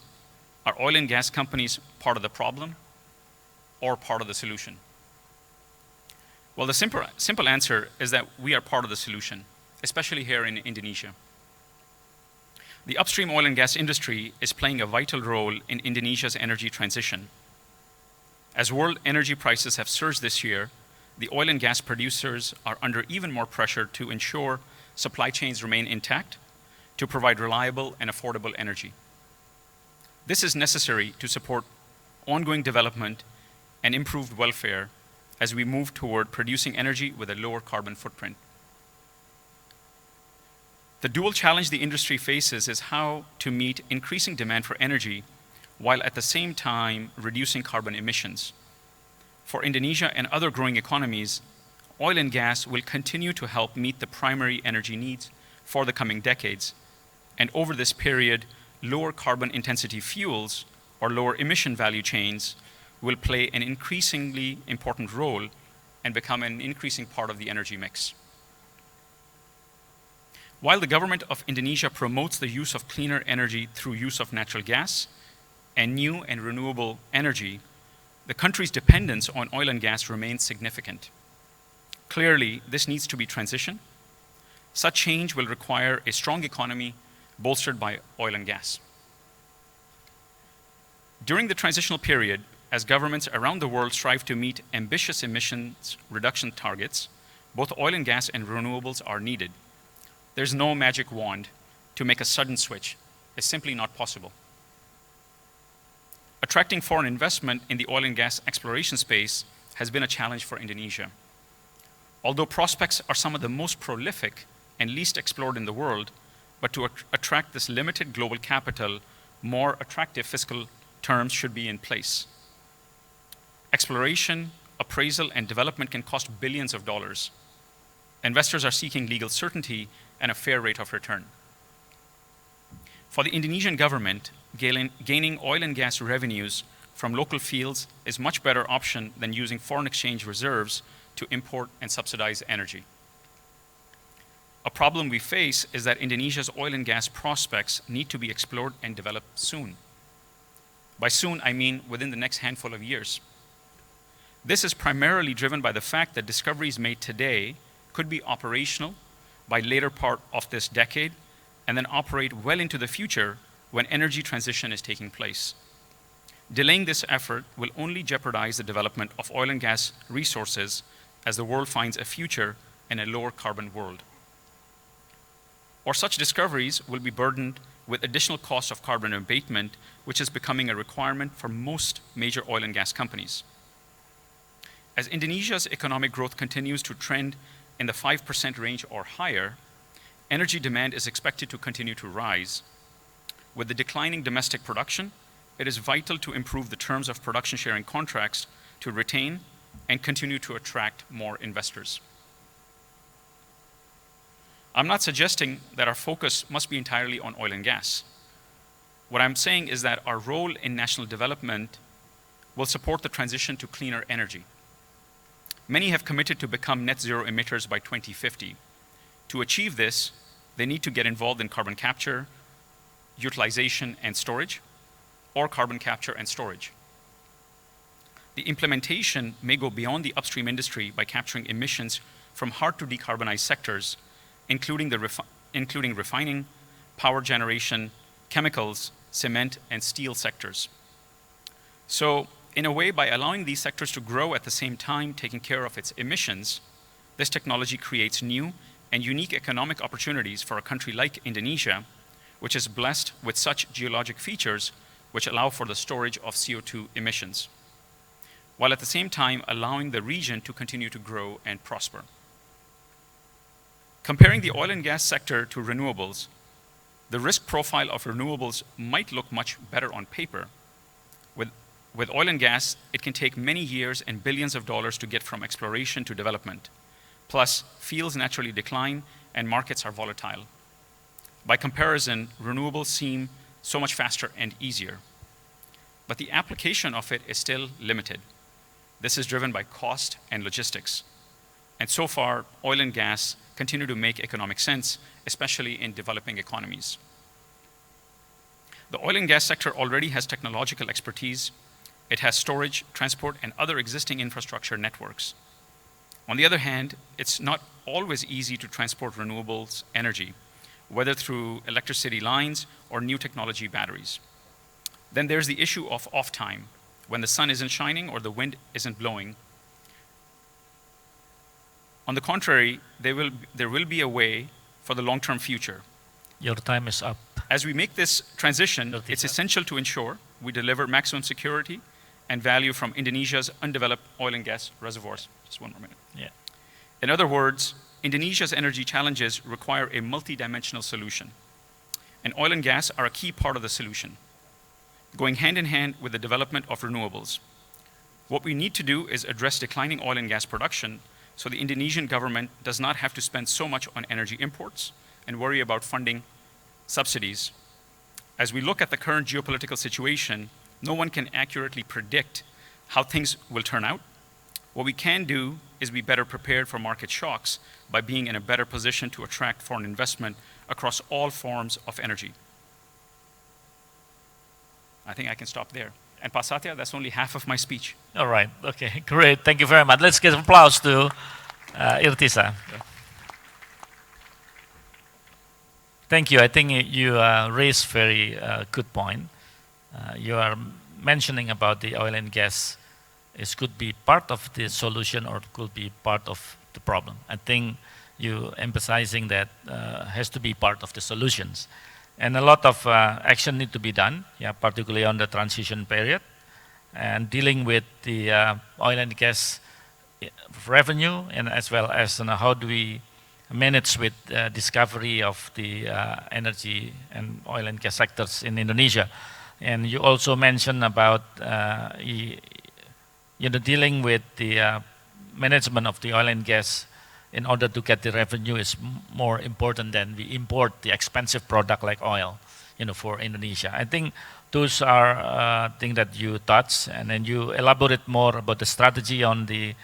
are oil and gas companies part of the problem or part of the solution? Well, the simple answer is that we are part of the solution, especially here in Indonesia. The upstream oil and gas industry is playing a vital role in Indonesia's energy transition. As world energy prices have surged this year, the oil and gas producers are under even more pressure to ensure supply chains remain intact, to provide reliable and affordable energy. This is necessary to support ongoing development and improved welfare as we move toward producing energy with a lower carbon footprint. The dual challenge the industry faces is how to meet increasing demand for energy while at the same time reducing carbon emissions. For Indonesia and other growing economies, oil and gas will continue to help meet the primary energy needs for the coming decades. And over this period, lower carbon intensity fuels or lower emission value chains will play an increasingly important role and become an increasing part of the energy mix. While the government of Indonesia promotes the use of cleaner energy through use of natural gas and new and renewable energy, the country's dependence on oil and gas remains significant. Clearly, this needs to be transitioned. Such change will require a strong economy bolstered by oil and gas. During the transitional period, as governments around the world strive to meet ambitious emissions reduction targets, both oil and gas and renewables are needed. There's no magic wand to make a sudden switch. It's simply not possible. Attracting foreign investment in the oil and gas exploration space has been a challenge for Indonesia. Although prospects are some of the most prolific and least explored in the world, but to attract this limited global capital, more attractive fiscal terms should be in place. Exploration, appraisal, and development can cost billions of dollars. Investors are seeking legal certainty and a fair rate of return. For the Indonesian government, gaining oil and gas revenues from local fields is a much better option than using foreign exchange reserves to import and subsidize energy. A problem we face is that Indonesia's oil and gas prospects need to be explored and developed soon. By soon, I mean within the next handful of years. This is primarily driven by the fact that discoveries made today could be operational by later part of this decade and then operate well into the future when energy transition is taking place. Delaying this effort will only jeopardize the development of oil and gas resources as the world finds a future in a lower carbon world. Or such discoveries will be burdened with additional cost of carbon abatement, which is becoming a requirement for most major oil and gas companies. As Indonesia's economic growth continues to trend in the 5% range or higher, energy demand is expected to continue to rise. With the declining domestic production, it is vital to improve the terms of production sharing contracts to retain and continue to attract more investors. I'm not suggesting that our focus must be entirely on oil and gas. What I'm saying is that our role in national development will support the transition to cleaner energy. Many have committed to become net zero emitters by 2050. To achieve this, they need to get involved in carbon capture, utilization and storage, or carbon capture and storage. The implementation may go beyond the upstream industry by capturing emissions from hard to decarbonize sectors, including refining, power generation, chemicals, cement, and steel sectors. So, in a way, by allowing these sectors to grow at the same time, taking care of its emissions, this technology creates new and unique economic opportunities for a country like Indonesia, which is blessed with such geologic features which allow for the storage of CO2 emissions, while at the same time allowing the region to continue to grow and prosper. Comparing the oil and gas sector to renewables, the risk profile of renewables might look much better on paper. With oil and gas, it can take many years and billions of dollars to get from exploration to development. Plus, fields naturally decline and markets are volatile. By comparison, renewables seem so much faster and easier. But the application of it is still limited. This is driven by cost and logistics. And so far, oil and gas continue to make economic sense, especially in developing economies. The oil and gas sector already has technological expertise. It has storage, transport, and other existing infrastructure networks. On the other hand, it's not always easy to transport renewables energy, whether through electricity lines or new technology batteries. Then there's the issue of off time, when the sun isn't shining or the wind isn't blowing. On the contrary, there will be a way for the long-term future. Your time is up. As we make this transition, it's essential to ensure we deliver maximum security and value from Indonesia's undeveloped oil and gas reservoirs. Just one more minute. Yeah. In other words, Indonesia's energy challenges require a multidimensional solution. And oil and gas are a key part of the solution, going hand in hand with the development of renewables. What we need to do is address declining oil and gas production so the Indonesian government does not have to spend so much on energy imports and worry about funding subsidies. As we look at the current geopolitical situation, no one can accurately predict how things will turn out. What we can do is be better prepared for market shocks by being in a better position to attract foreign investment across all forms of energy. I think I can stop there. And Pak Satya, that's only half of my speech. All right. Okay. Great. Thank you very much. Let's give applause to Irtisa. Thank you. I think you raised very good point. You are mentioning about the oil and gas. It could be part of the solution or it could be part of the problem. I think you emphasizing that has to be part of the solutions. And a lot of action need to be done, yeah, particularly on the transition period and dealing with the oil and gas revenue and as well as how do we manage with discovery of the energy and oil and gas sectors in Indonesia. And you also mentioned about dealing with the management of the oil and gas in order to get the revenue is more important than we import the expensive product like oil, for Indonesia. I think those are things that you touch, and then you elaborate more about the strategy on the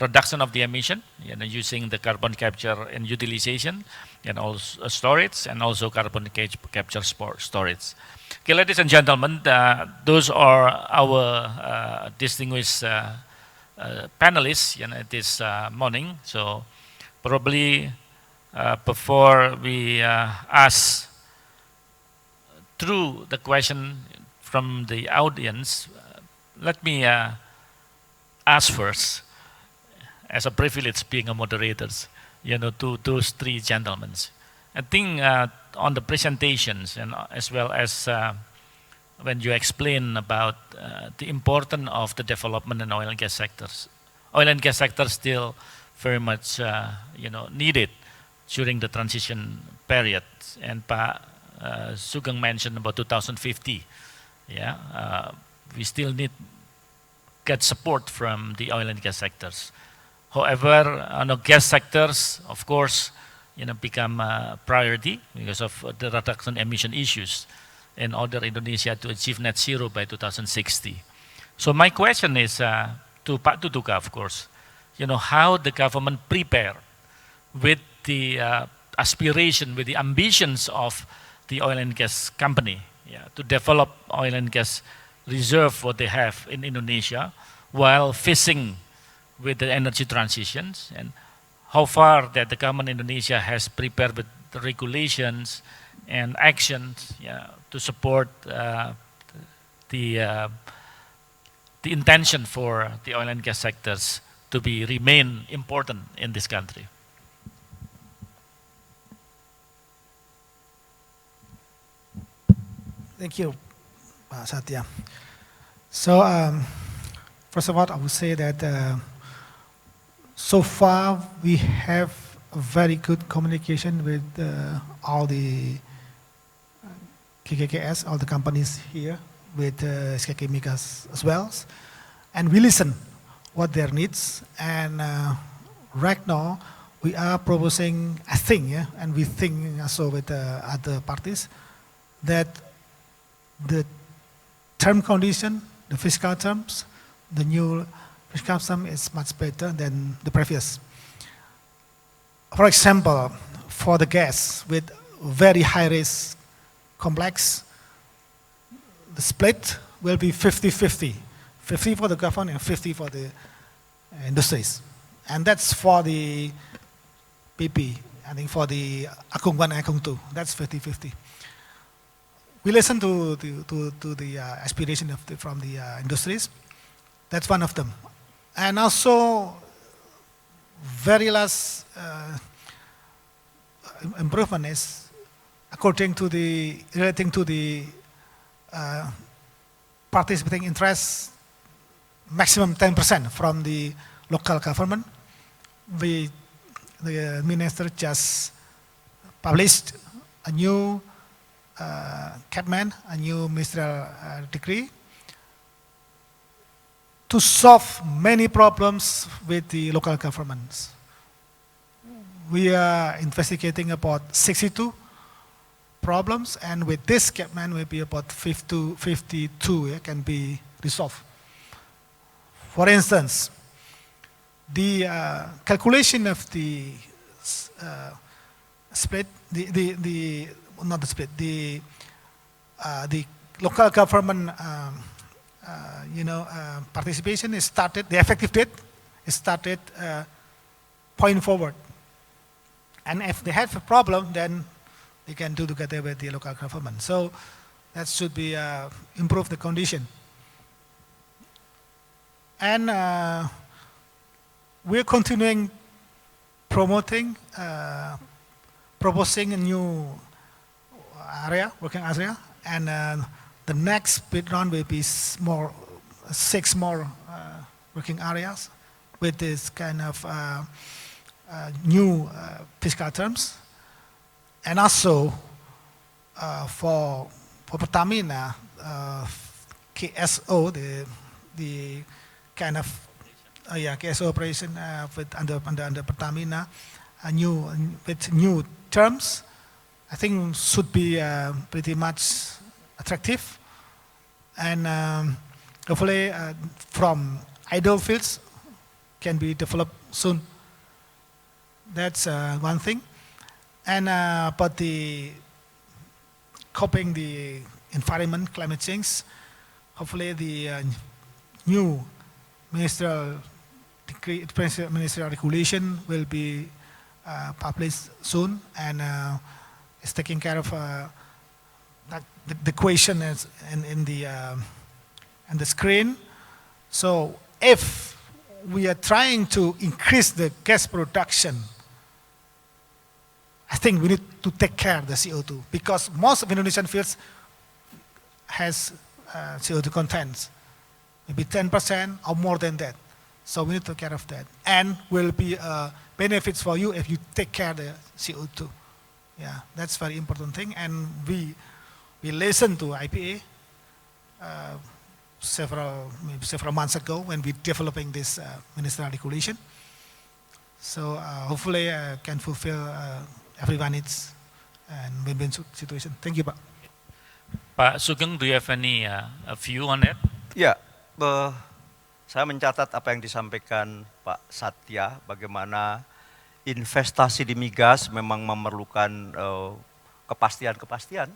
reduction of the emission, using the carbon capture and utilization, and also storage, and also carbon capture storage. Okay, ladies and gentlemen, those are our distinguished panelists this morning. So probably before we ask through the question from the audience, let me ask first. as a privilege being a moderators, to those three gentlemen. I think on the presentations and as well as when you explain about the importance of the development in oil and gas sectors. Oil and gas sector still very much needed during the transition period. And Pak Sugeng mentioned about 2050. We still need get support from the oil and gas sectors. However, gas sectors, of course, become a priority because of the reduction emission issues in order Indonesia to achieve net zero by 2060. So my question is to Pak Tutuka, of course, how the government prepare with the aspiration, with the ambitions of the oil and gas company to develop oil and gas reserve what they have in Indonesia while facing with the energy transitions, and how far that the government in Indonesia has prepared with the regulations and actions to support the intention for the oil and gas sectors to remain important in this country. Thank you, Satya. So, first of all, I would say that so far we have a very good communication with all the KKKS, all the companies here, with SKK Migas as well. And we listen what their needs. And right now, we are proposing a thing, and we think also with other parties, that the term condition, the fiscal terms, the new fiscal term is much better than the previous. For example, for the gas with very high risk complex, the split will be 50-50. 50 for the government and 50 for the industries. And that's for the PP, I think for the Akung 1 and Akung 2, that's 50-50. We listen to the aspiration from the industries. That's one of them. And also, very last improvement is relating to the participating interest, maximum 10% from the local government. The minister just published a new Capman, a new ministerial decree to solve many problems with the local governments. We are investigating about 62 problems, and with this Capman will be about 52 can be resolved. For instance, the calculation of the split, not the split, the local government participation is started, the effective date is started point forward. And if they have a problem, then they can do together with the local government. So that should be improve the condition. And we're continuing promoting, proposing a new area, working area, and the next bid round will be 6 more working areas with this kind of new fiscal terms. And also for Pertamina, KSO, the kind of KSO operation under Pertamina, with new terms, I think should be pretty much attractive, and hopefully from idle fields can be developed soon. That's one thing. And but the coping the environment, climate change, hopefully the new ministerial decree, ministerial regulation will be published soon, and it's taking care of the question is in the screen. So if we are trying to increase the gas production, I think we need to take care of the CO2 because most of Indonesian fields has CO2 contents, maybe 10% or more than that. So we need to take care of that, and will be benefits for you if you take care of the CO2. Yeah, that's very important thing, and we listened to IPA several months ago when we developing this ministerial regulation. So hopefully can fulfill everyone needs and win-win situation. Thank you, Pak. Pak Sugeng, do you have any view on that? Ya, saya mencatat apa yang disampaikan Pak Satya, bagaimana investasi di migas memang memerlukan kepastian-kepastian.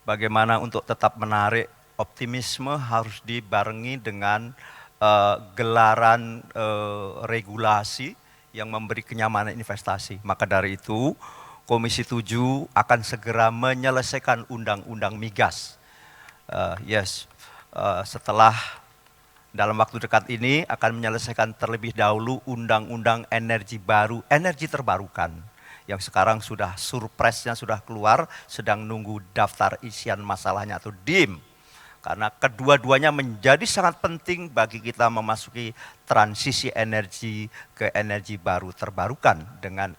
Bagaimana untuk tetap menarik optimisme harus dibarengi dengan gelaran regulasi yang memberi kenyamanan investasi. Maka dari itu, Komisi 7 akan segera menyelesaikan undang-undang migas. Setelah dalam waktu dekat ini akan menyelesaikan terlebih dahulu undang-undang energi baru, energi terbarukan. Yang sekarang sudah surpresnya sudah keluar, sedang nunggu daftar isian masalahnya atau DIM. Karena kedua-duanya menjadi sangat penting bagi kita memasuki transisi energi ke energi baru terbarukan dengan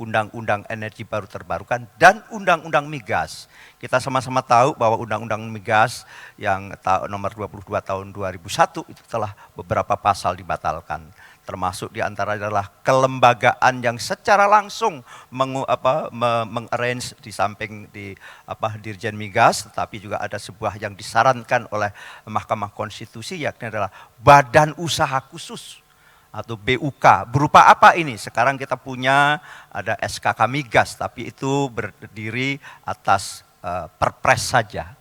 undang-undang energi baru terbarukan dan undang-undang migas. Kita sama-sama tahu bahwa undang-undang migas yang nomor 22 tahun 2001 itu telah beberapa pasal dibatalkan. Termasuk diantara adalah kelembagaan yang secara langsung mengarrange di samping di Dirjen Migas, tetapi juga ada sebuah yang disarankan oleh Mahkamah Konstitusi, yakni adalah Badan Usaha Khusus atau BUK. Berupa apa ini? Sekarang kita punya ada SKK Migas, tapi itu berdiri atas perpres saja.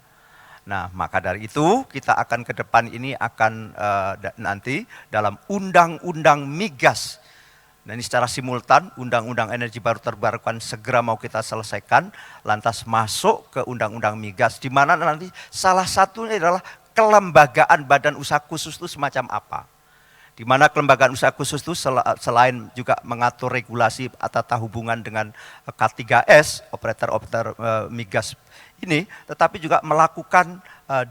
Nah, maka dari itu kita akan ke depan ini akan nanti dalam undang-undang migas. Nah, ini secara simultan undang-undang energi baru terbarukan segera mau kita selesaikan, lantas masuk ke undang-undang migas, di mana nanti salah satunya adalah kelembagaan badan usaha khusus itu semacam apa. Di mana kelembagaan usaha khusus itu selain juga mengatur regulasi atau hubungan dengan K3S, operator migas ini, tetapi juga melakukan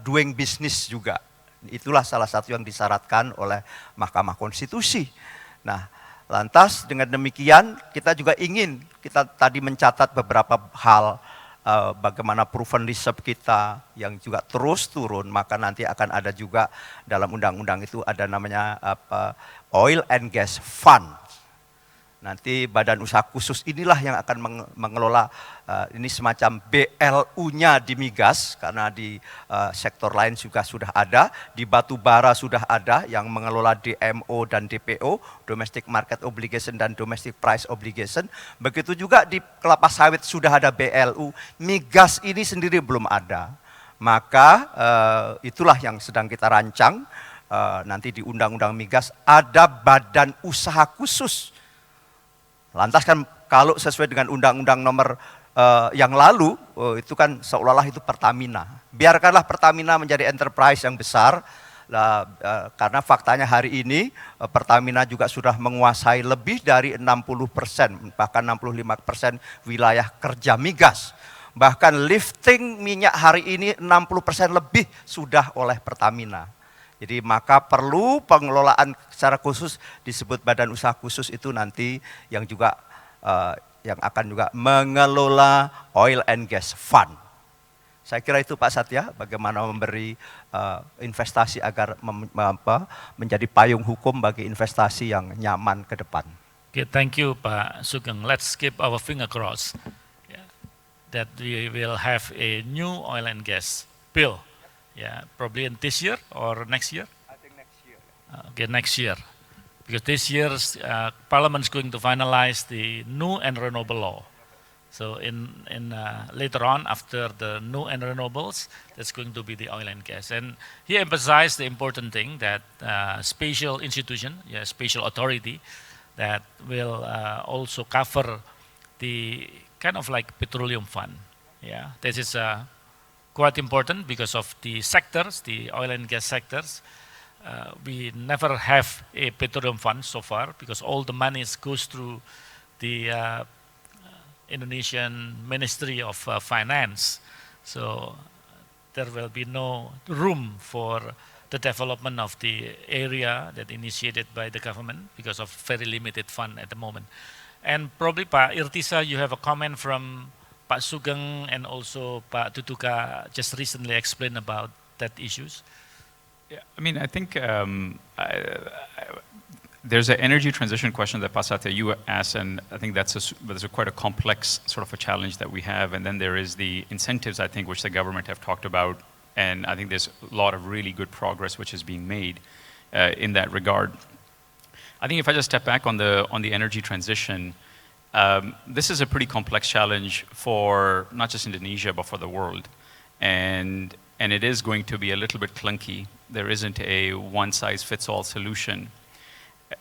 doing business juga. Itulah salah satu yang disyaratkan oleh Mahkamah Konstitusi. Nah, lantas dengan demikian kita juga kita tadi mencatat beberapa hal, bagaimana proven reserve kita yang juga terus turun, maka nanti akan ada juga dalam undang-undang itu ada namanya Oil and Gas Fund. Nanti badan usaha khusus inilah yang akan mengelola ini semacam BLU-nya di migas, karena di sektor lain juga sudah ada, di batu bara sudah ada yang mengelola DMO dan DPO, Domestic Market Obligation dan Domestic Price Obligation. Begitu juga di kelapa sawit sudah ada BLU, migas ini sendiri belum ada. Maka itulah yang sedang kita rancang, nanti di undang-undang migas ada badan usaha khusus. Lantas kan kalau sesuai dengan undang-undang nomor yang lalu, itu kan seolah-olah itu Pertamina. Biarkanlah Pertamina menjadi enterprise yang besar, karena faktanya hari ini Pertamina juga sudah menguasai lebih dari 60%, bahkan 65% wilayah kerja migas. Bahkan lifting minyak hari ini 60% lebih sudah oleh Pertamina. Jadi maka perlu pengelolaan secara khusus disebut badan usaha khusus itu nanti yang juga yang akan juga mengelola Oil and Gas Fund. Saya kira itu Pak Satya, bagaimana memberi investasi agar menjadi payung hukum bagi investasi yang nyaman ke depan. Okay, thank you Pak Sugeng. Let's keep our finger crossed that we will have a new oil and gas bill. Yeah, probably in this year or next year? I think next year. Okay, next year. Because this year's Parliament is going to finalize the new and renewable law. So later on, after the new and renewables, that's going to be the oil and gas. And he emphasized the important thing that special institution, special authority, that will also cover the kind of like petroleum fund. Yeah, this is quite important because of the sectors, the oil and gas sectors, we never have a petroleum fund so far because all the money goes through the Indonesian Ministry of Finance. So there will be no room for the development of the area that initiated by the government because of very limited fund at the moment. And probably Pak Irtisa, you have a comment from Pak Sugeng and also Pak Tutuka just recently explained about that issues. Yeah, I mean, I think there's an energy transition question that Pasatya you asked, and I think that's quite a complex sort of a challenge that we have. And then there is the incentives, I think, which the government have talked about, and I think there's a lot of really good progress which is being made in that regard. I think if I just step back on the energy transition, this is a pretty complex challenge for not just Indonesia but for the world, and it is going to be a little bit clunky. There isn't a one-size-fits-all solution.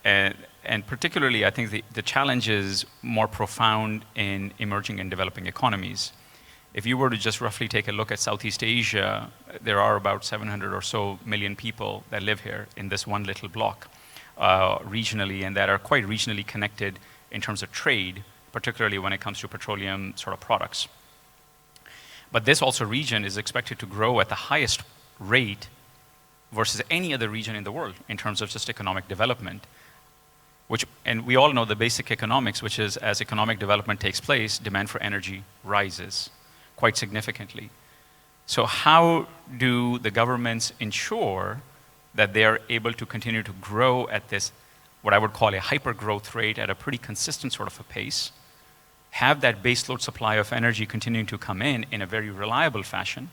And particularly, I think the challenge is more profound in emerging and developing economies. If you were to just roughly take a look at Southeast Asia, there are about 700 or so million people that live here in this one little block regionally, and that are quite regionally connected in terms of trade, particularly when it comes to petroleum sort of products. But this also region is expected to grow at the highest rate versus any other region in the world in terms of just economic development. And we all know the basic economics, which is as economic development takes place, demand for energy rises quite significantly. So how do the governments ensure that they are able to continue to grow at this, what I would call a hyper growth rate at a pretty consistent sort of a pace, have that baseload supply of energy continuing to come in a very reliable fashion,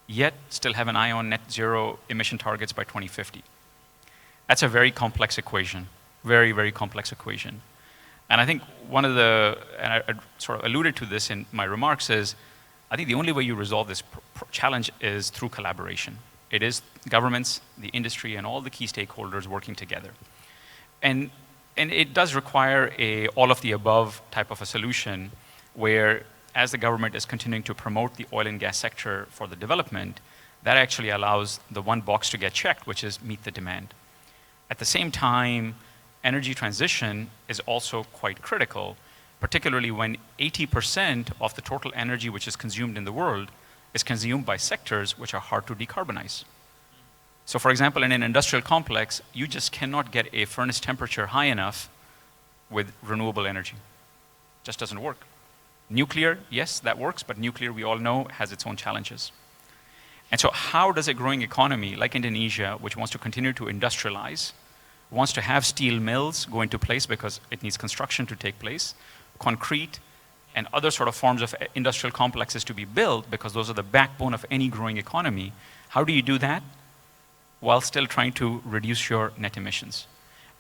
yet still have an eye on net zero emission targets by 2050. That's a very complex equation, very, very complex equation. And I think one of the, and I sort of alluded to this in my remarks, is I think the only way you resolve this challenge is through collaboration. It is governments, the industry, and all the key stakeholders working together. And it does require a all of the above type of a solution where, as the government is continuing to promote the oil and gas sector for the development, that actually allows the one box to get checked, which is meet the demand. At the same time, energy transition is also quite critical, particularly when 80% of the total energy which is consumed in the world is consumed by sectors which are hard to decarbonize. So for example, in an industrial complex, you just cannot get a furnace temperature high enough with renewable energy. Just doesn't work. Nuclear, yes, that works, but nuclear, we all know, has its own challenges. And so how does a growing economy like Indonesia, which wants to continue to industrialize, wants to have steel mills go into place because it needs construction to take place, concrete and other sort of forms of industrial complexes to be built because those are the backbone of any growing economy, how do you do that while still trying to reduce your net emissions?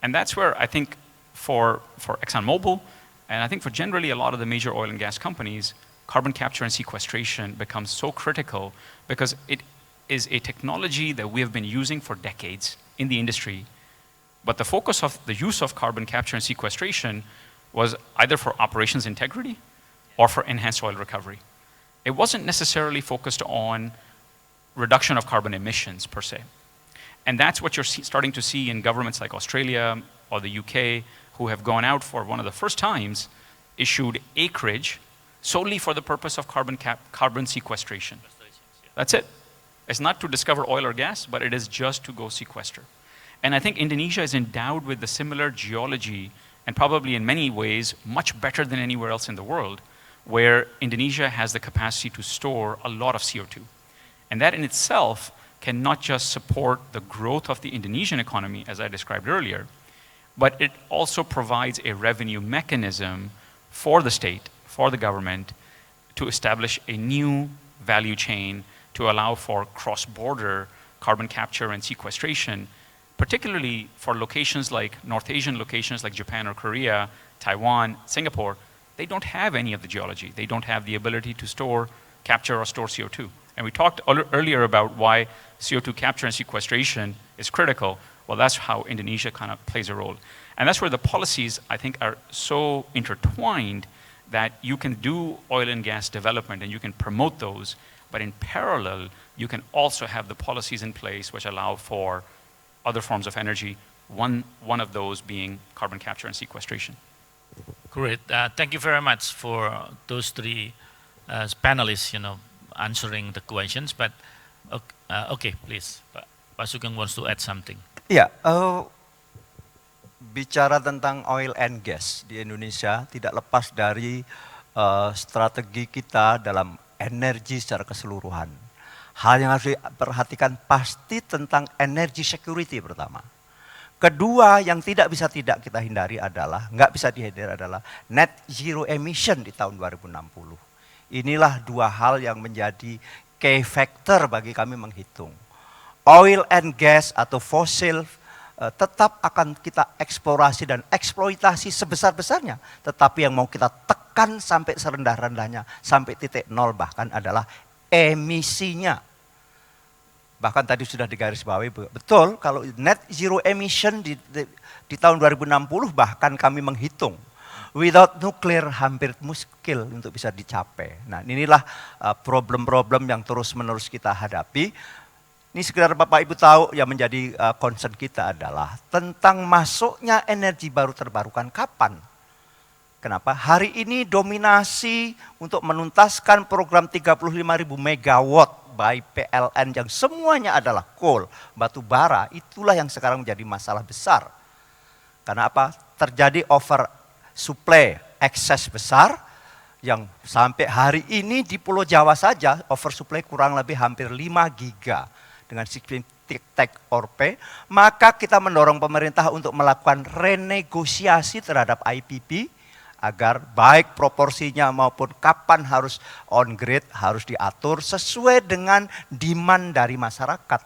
And that's where I think for ExxonMobil, and I think for generally a lot of the major oil and gas companies, carbon capture and sequestration becomes so critical because it is a technology that we have been using for decades in the industry. But the focus of the use of carbon capture and sequestration was either for operations integrity or for enhanced oil recovery. It wasn't necessarily focused on reduction of carbon emissions per se. And that's what you're starting to see in governments like Australia or the UK, who have gone out for one of the first times, issued acreage solely for the purpose of carbon sequestration. That's it. It's not to discover oil or gas, but it is just to go sequester. And I think Indonesia is endowed with the similar geology, and probably in many ways much better than anywhere else in the world, where Indonesia has the capacity to store a lot of CO2. And that in itself can not just support the growth of the Indonesian economy, as I described earlier, but it also provides a revenue mechanism for the state, for the government, to establish a new value chain to allow for cross-border carbon capture and sequestration, particularly for locations like North Asian locations like Japan or Korea, Taiwan, Singapore. They don't have any of the geology. They don't have the ability to store, capture, or store CO2. And we talked earlier about why CO2 capture and sequestration is critical. Well, that's how Indonesia kind of plays a role. And that's where the policies, I think, are so intertwined that you can do oil and gas development and you can promote those, but in parallel, you can also have the policies in place which allow for other forms of energy, one of those being carbon capture and sequestration. Great. Thank you very much for those three panelists, answering the questions. But okay, please, Pak Sugeng wants to add something. Ya, bicara tentang oil and gas di Indonesia tidak lepas dari strategi kita dalam energi secara keseluruhan. Hal yang harus diperhatikan pasti tentang energy security pertama. Kedua, yang tidak bisa kita hindari adalah, nggak bisa dihindari adalah net zero emission di tahun 2060. Inilah dua hal yang menjadi key factor bagi kami menghitung. Oil and gas atau fosil tetap akan kita eksplorasi dan eksploitasi sebesar-besarnya. Tetapi yang mau kita tekan sampai serendah-rendahnya, sampai titik nol bahkan adalah emisinya. Bahkan tadi sudah digarisbawahi, betul kalau net zero emission di tahun 2060 bahkan kami menghitung. Without nuclear hampir muskil untuk bisa dicapai. Nah inilah problem-problem yang terus-menerus kita hadapi. Ini sekedar Bapak Ibu tahu yang menjadi concern kita adalah tentang masuknya energi baru terbarukan kapan. Kenapa? Hari ini dominasi untuk menuntaskan program 35.000 megawatt by PLN yang semuanya adalah coal, batu bara, itulah yang sekarang menjadi masalah besar. Karena apa? Terjadi over supply, ekses besar, yang sampai hari ini di Pulau Jawa saja oversupply kurang lebih hampir 5 giga dengan take or pay, maka kita mendorong pemerintah untuk melakukan renegosiasi terhadap IPP agar baik proporsinya maupun kapan harus on grid harus diatur sesuai dengan demand dari masyarakat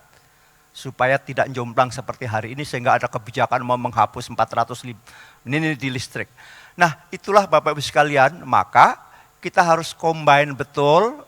supaya tidak jomplang seperti hari ini sehingga ada kebijakan mau menghapus 400 ini di listrik. Nah, itulah Bapak Ibu sekalian, maka kita harus combine betul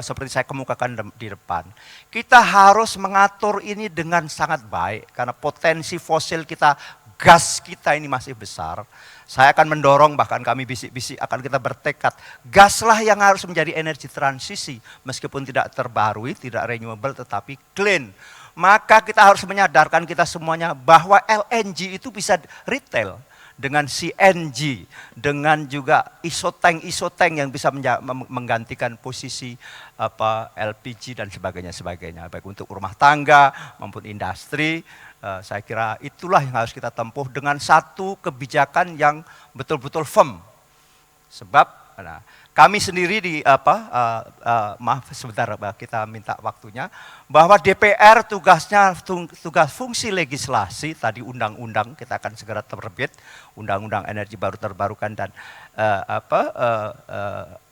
seperti saya kemukakan di depan. Kita harus mengatur ini dengan sangat baik karena potensi fosil kita, gas kita ini masih besar. Saya akan mendorong, bahkan kami bisik-bisik akan kita bertekad, gaslah yang harus menjadi energi transisi, meskipun tidak terbarui, tidak renewable, tetapi clean. Maka kita harus menyadarkan kita semuanya bahwa LNG itu bisa retail, dengan CNG, dengan juga isotank yang bisa menggantikan posisi LPG dan sebagainya, baik untuk rumah tangga maupun industri. Saya kira itulah yang harus kita tempuh dengan satu kebijakan yang betul-betul firm. Sebab kami sendiri maaf sebentar kita minta waktunya, bahwa DPR tugas fungsi legislasi, tadi undang-undang kita akan segera terbit, undang-undang energi baru terbarukan dan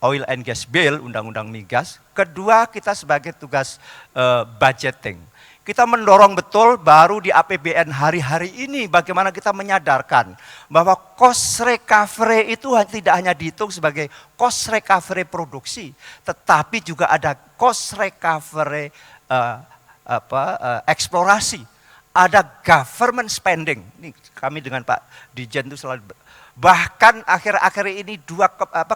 oil and gas bill, undang-undang migas. Kedua, kita sebagai tugas budgeting. Kita mendorong betul baru di APBN hari-hari ini bagaimana kita menyadarkan bahwa cost recovery itu tidak hanya dihitung sebagai cost recovery produksi, tetapi juga ada cost recovery eksplorasi, ada government spending. Ini kami dengan Pak Dirjen itu selalu, bahkan akhir-akhir ini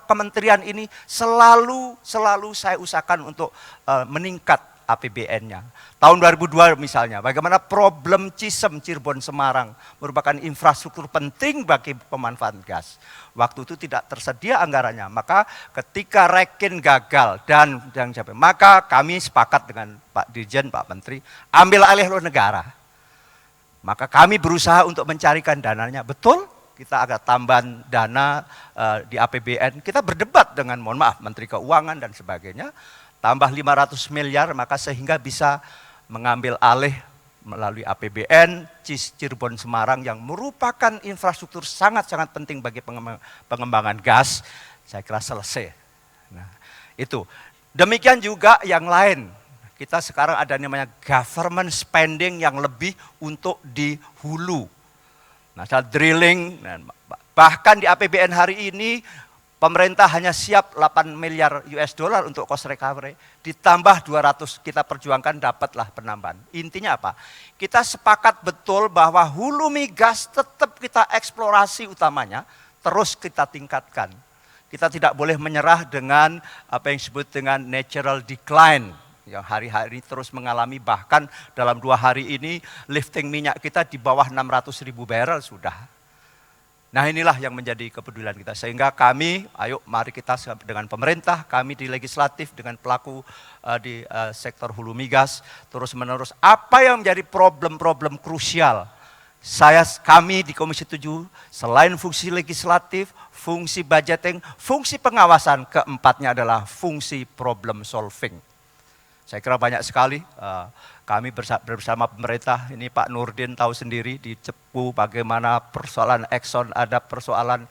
kementerian ini selalu saya usahakan untuk meningkat APBN-nya. Tahun 2002 misalnya, bagaimana problem Cirebon Semarang merupakan infrastruktur penting bagi pemanfaatan gas. Waktu itu tidak tersedia anggarannya, maka ketika Rekin gagal dan maka kami sepakat dengan Pak Dirjen, Pak Menteri, ambil alih oleh negara. Maka kami berusaha untuk mencarikan dananya, betul kita agak tambahan dana di APBN, kita berdebat dengan mohon maaf Menteri Keuangan dan sebagainya, tambah 500 miliar, maka sehingga bisa mengambil alih melalui APBN Cirebon Semarang yang merupakan infrastruktur sangat-sangat penting bagi pengembangan gas, saya kira selesai. Nah, itu. Demikian juga yang lain. Kita sekarang ada namanya government spending yang lebih untuk di hulu. Nah, drilling, bahkan di APBN hari ini pemerintah hanya siap 8 miliar US dollar untuk cost recovery, ditambah 200 kita perjuangkan dapatlah penambahan. Intinya apa? Kita sepakat betul bahwa hulu migas tetap kita eksplorasi utamanya, terus kita tingkatkan. Kita tidak boleh menyerah dengan apa yang disebut dengan natural decline. yang hari-hari terus mengalami, bahkan dalam 2 hari ini lifting minyak kita di bawah 600.000 barrel sudah. Nah inilah yang menjadi kepedulian kita. Sehingga kami, ayo mari kita dengan pemerintah, kami di legislatif, dengan pelaku di sektor hulu migas, terus menerus apa yang menjadi problem-problem krusial. Kami di Komisi 7, selain fungsi legislatif, fungsi budgeting, fungsi pengawasan, keempatnya adalah fungsi problem solving. Saya kira banyak sekali kami bersama pemerintah, ini Pak Nurdin tahu sendiri di Cepu bagaimana persoalan Exxon, ada persoalan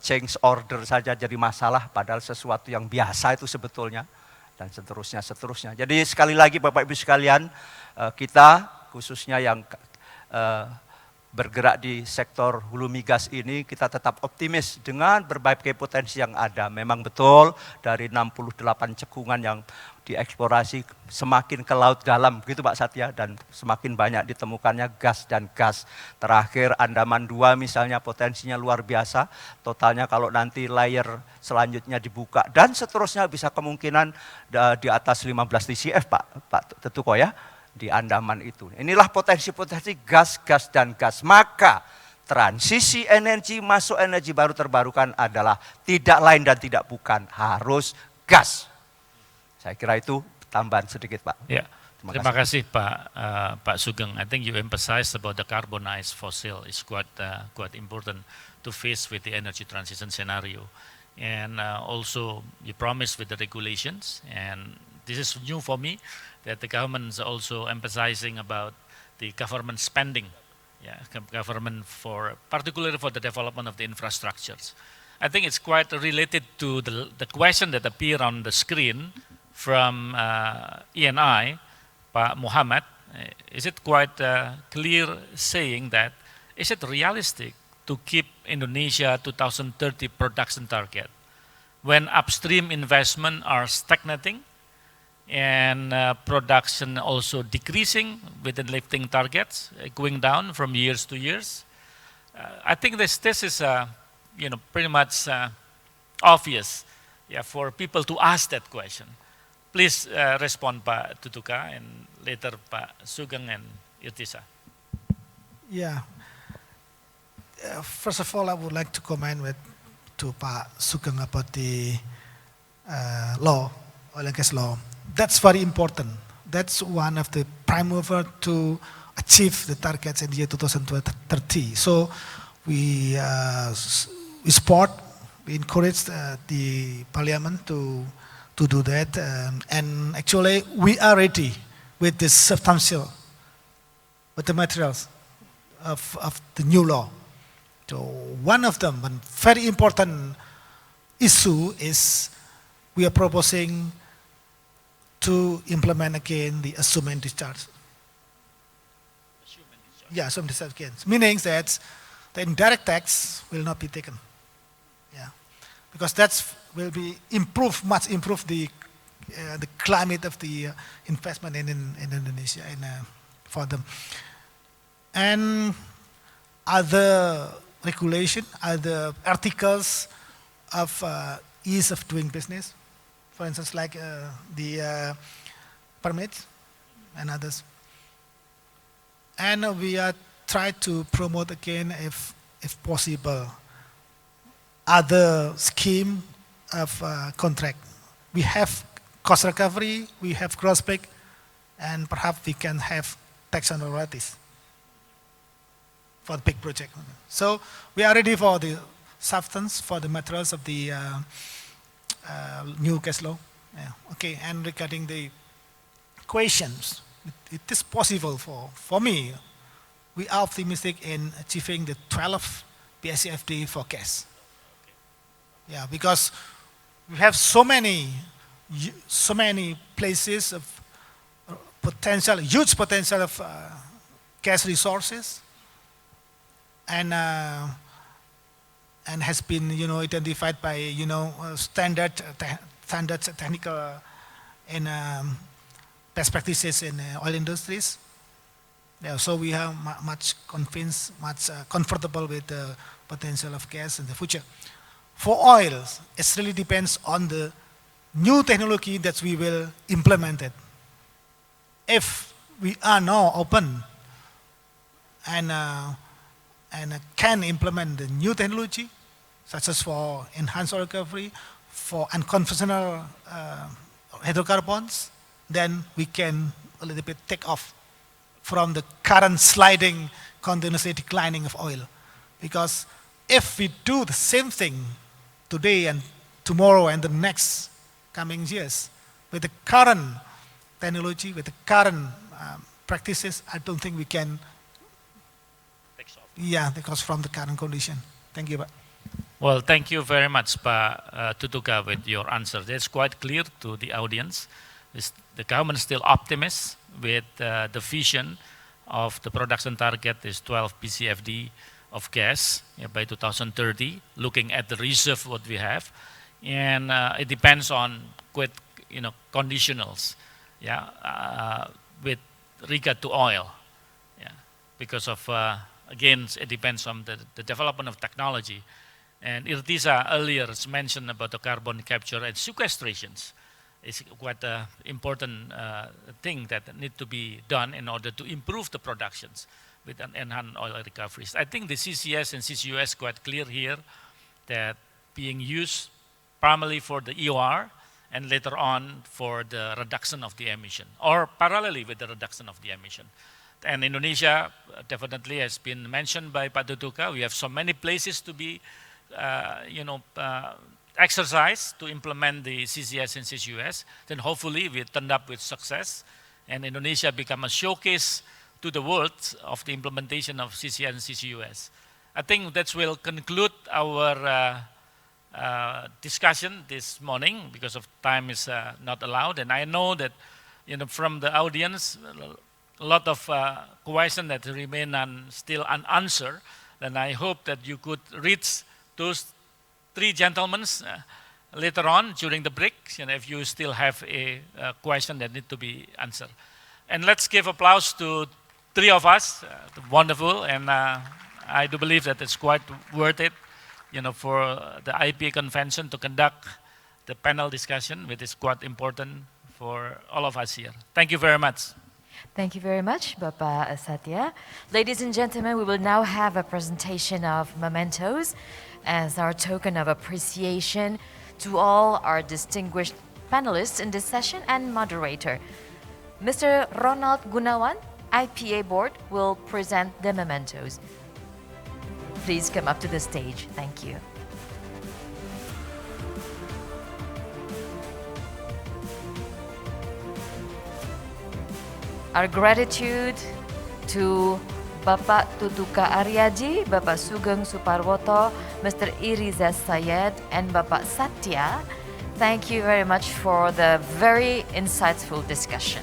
change order saja jadi masalah, padahal sesuatu yang biasa itu sebetulnya, dan seterusnya. Jadi sekali lagi Bapak Ibu sekalian, kita khususnya yang bergerak di sektor hulu migas ini, kita tetap optimis dengan berbagai potensi yang ada. Memang betul dari 68 cekungan yang dieksplorasi semakin ke laut dalam, begitu Pak Satya, dan semakin banyak ditemukannya gas dan gas. Terakhir Andaman 2 misalnya potensinya luar biasa, totalnya kalau nanti layer selanjutnya dibuka dan seterusnya bisa kemungkinan di atas 15 TCF Pak Tetuko ya, di Andaman itu. Inilah potensi-potensi gas dan gas. Maka transisi energi masuk energi baru terbarukan adalah tidak lain dan tidak bukan, harus gas. Saya kira itu tambahan sedikit Pak. Ya, terima kasih Pak Sugeng. I think you emphasized about the carbonized fossil is quite important to face with the energy transition scenario. And also you promised with the regulations, and this is new for me, that the government is also emphasizing about the government spending, government particularly for the development of the infrastructures. I think it's quite related to the question that appeared on the screen from ENI, Pak Muhammad. Is it quite clear saying that, is it realistic to keep Indonesia 2030 production target when upstream investment are stagnating and production also decreasing with the lifting targets going down from years to years? I think this is pretty much obvious, for people to ask that question. Please respond Pak Tutuka, and later Pak Sugeng and Irtisa. Yeah. First of all, I would like to comment to Pak Sugeng about the law, oil and gas law. That's very important. That's one of the prime mover to achieve the targets in the year 2030. So we support, we encourage the parliament to do that. And actually we are ready with this substantial, with the materials of the new law. So one of them, one very important issue is we are proposing to implement again the assume and discharge. Yeah, assume discharge again. Meaning that the indirect tax will not be taken. Yeah, because that will be much improve the climate of the investment in Indonesia for them. And other regulation, other articles of ease of doing business, for instance, like the permits and others. And we are trying to promote again, if possible, other scheme of contract. We have cost recovery, we have gross back, and perhaps we can have tax on royalties for the big project. So we are ready for the substance, for the materials of the new gas law. Yeah. Okay, and regarding the questions, it is possible for me. We are optimistic in achieving the 12 PSCFD for gas. Yeah, because we have so many places of potential, huge potential of gas resources, and has been identified by standard technical and best practices in oil industries. Yeah, so we are much convinced, much comfortable with the potential of gas in the future. For oil, it really depends on the new technology that we will implement it. If we are now open and can implement the new technology, such as for enhanced oil recovery, for unconventional hydrocarbons, then we can a little bit take off from the current sliding, continuously declining of oil. Because if we do the same thing today and tomorrow and the next coming years, with the current technology, with the current practices, I don't think we can take off from the current condition. Thank you, Pak. Well, thank you very much, Pak Tutuka, with your answer. That's quite clear to the audience. The government is still optimist with the vision of the production target is 12 BCFD of gas by 2030, looking at the reserve what we have. And it depends on quite, conditionals, with regard to oil, because of, again, it depends on the development of technology. And Irtiza earlier mentioned about the carbon capture and sequestrations. It's quite an important thing that need to be done in order to improve the productions with an enhanced oil recoveries. I think the CCS and CCUS quite clear here that being used primarily for the EOR and later on for the reduction of the emission, or parallelly with the reduction of the emission. And Indonesia definitely has been mentioned by Pak Tutuka. We have so many places to be, exercise to implement the CCS and CCUS. Then hopefully we turn up with success, and Indonesia become a showcase to the world of the implementation of CCS and CCUS. I think that will conclude our discussion this morning because of time is not allowed. And I know that from the audience, a lot of questions that remain still unanswered. And I hope that you could reach those three gentlemen later on during the break, if you still have a question that need to be answered. And let's give applause to three of us, wonderful, and I do believe that it's quite worth it, for the IPA convention to conduct the panel discussion, which is quite important for all of us here. Thank you very much. Thank you very much, Bapak Satya. Ladies and gentlemen, we will now have a presentation of mementos as our token of appreciation to all our distinguished panelists in this session and moderator. Mr. Ronald Gunawan, IPA Board, will present the mementos. Please come up to the stage. Thank you. Our gratitude to Bapak Tutuka Aryaji, Bapak Sugeng Suparwoto, Mr. Iriza Sayed, and Bapak Satya. Thank you very much for the very insightful discussion.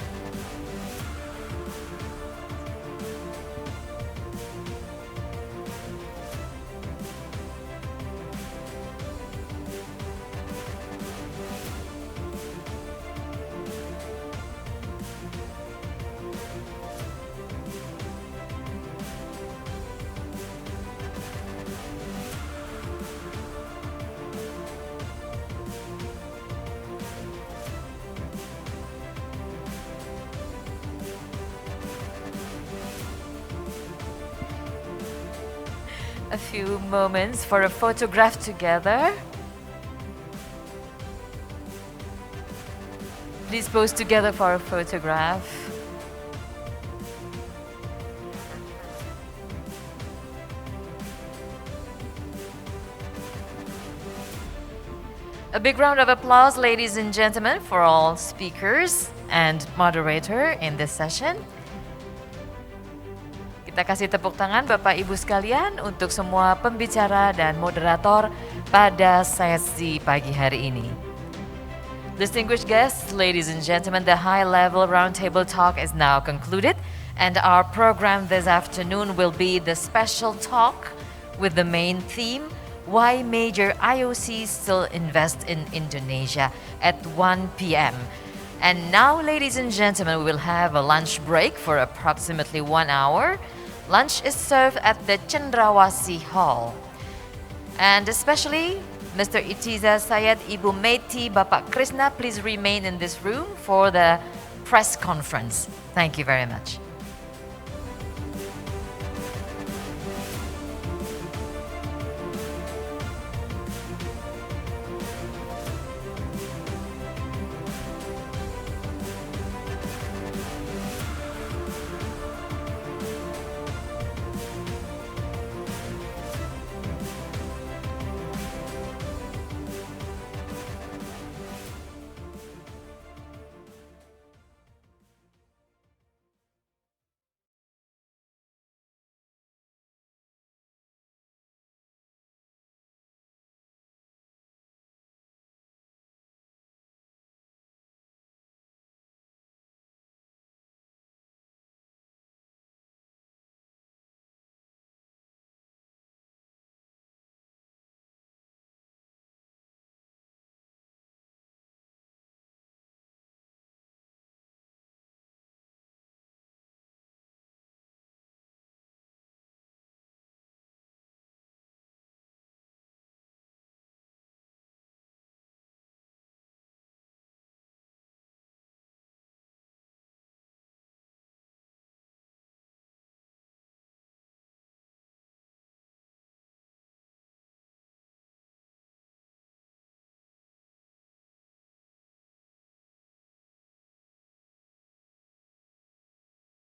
A few moments for a photograph together. Please pose together for a photograph. A big round of applause, ladies and gentlemen, for all speakers and moderator in this session. Kita kasih tepuk tangan Bapak Ibu sekalian untuk semua pembicara dan moderator pada sesi pagi hari ini. Distinguished guests, ladies and gentlemen, the high-level roundtable talk is now concluded, and our program this afternoon will be the special talk with the main theme, Why Major IOCs Still Invest in Indonesia, at 1 p.m. And now, ladies and gentlemen, we will have a lunch break for approximately 1 hour. Lunch is served at the Cendrawasih Hall. And especially Mr. Itiza Sayed, Ibu Meti, Bapak Krishna, please remain in this room for the press conference. Thank you very much.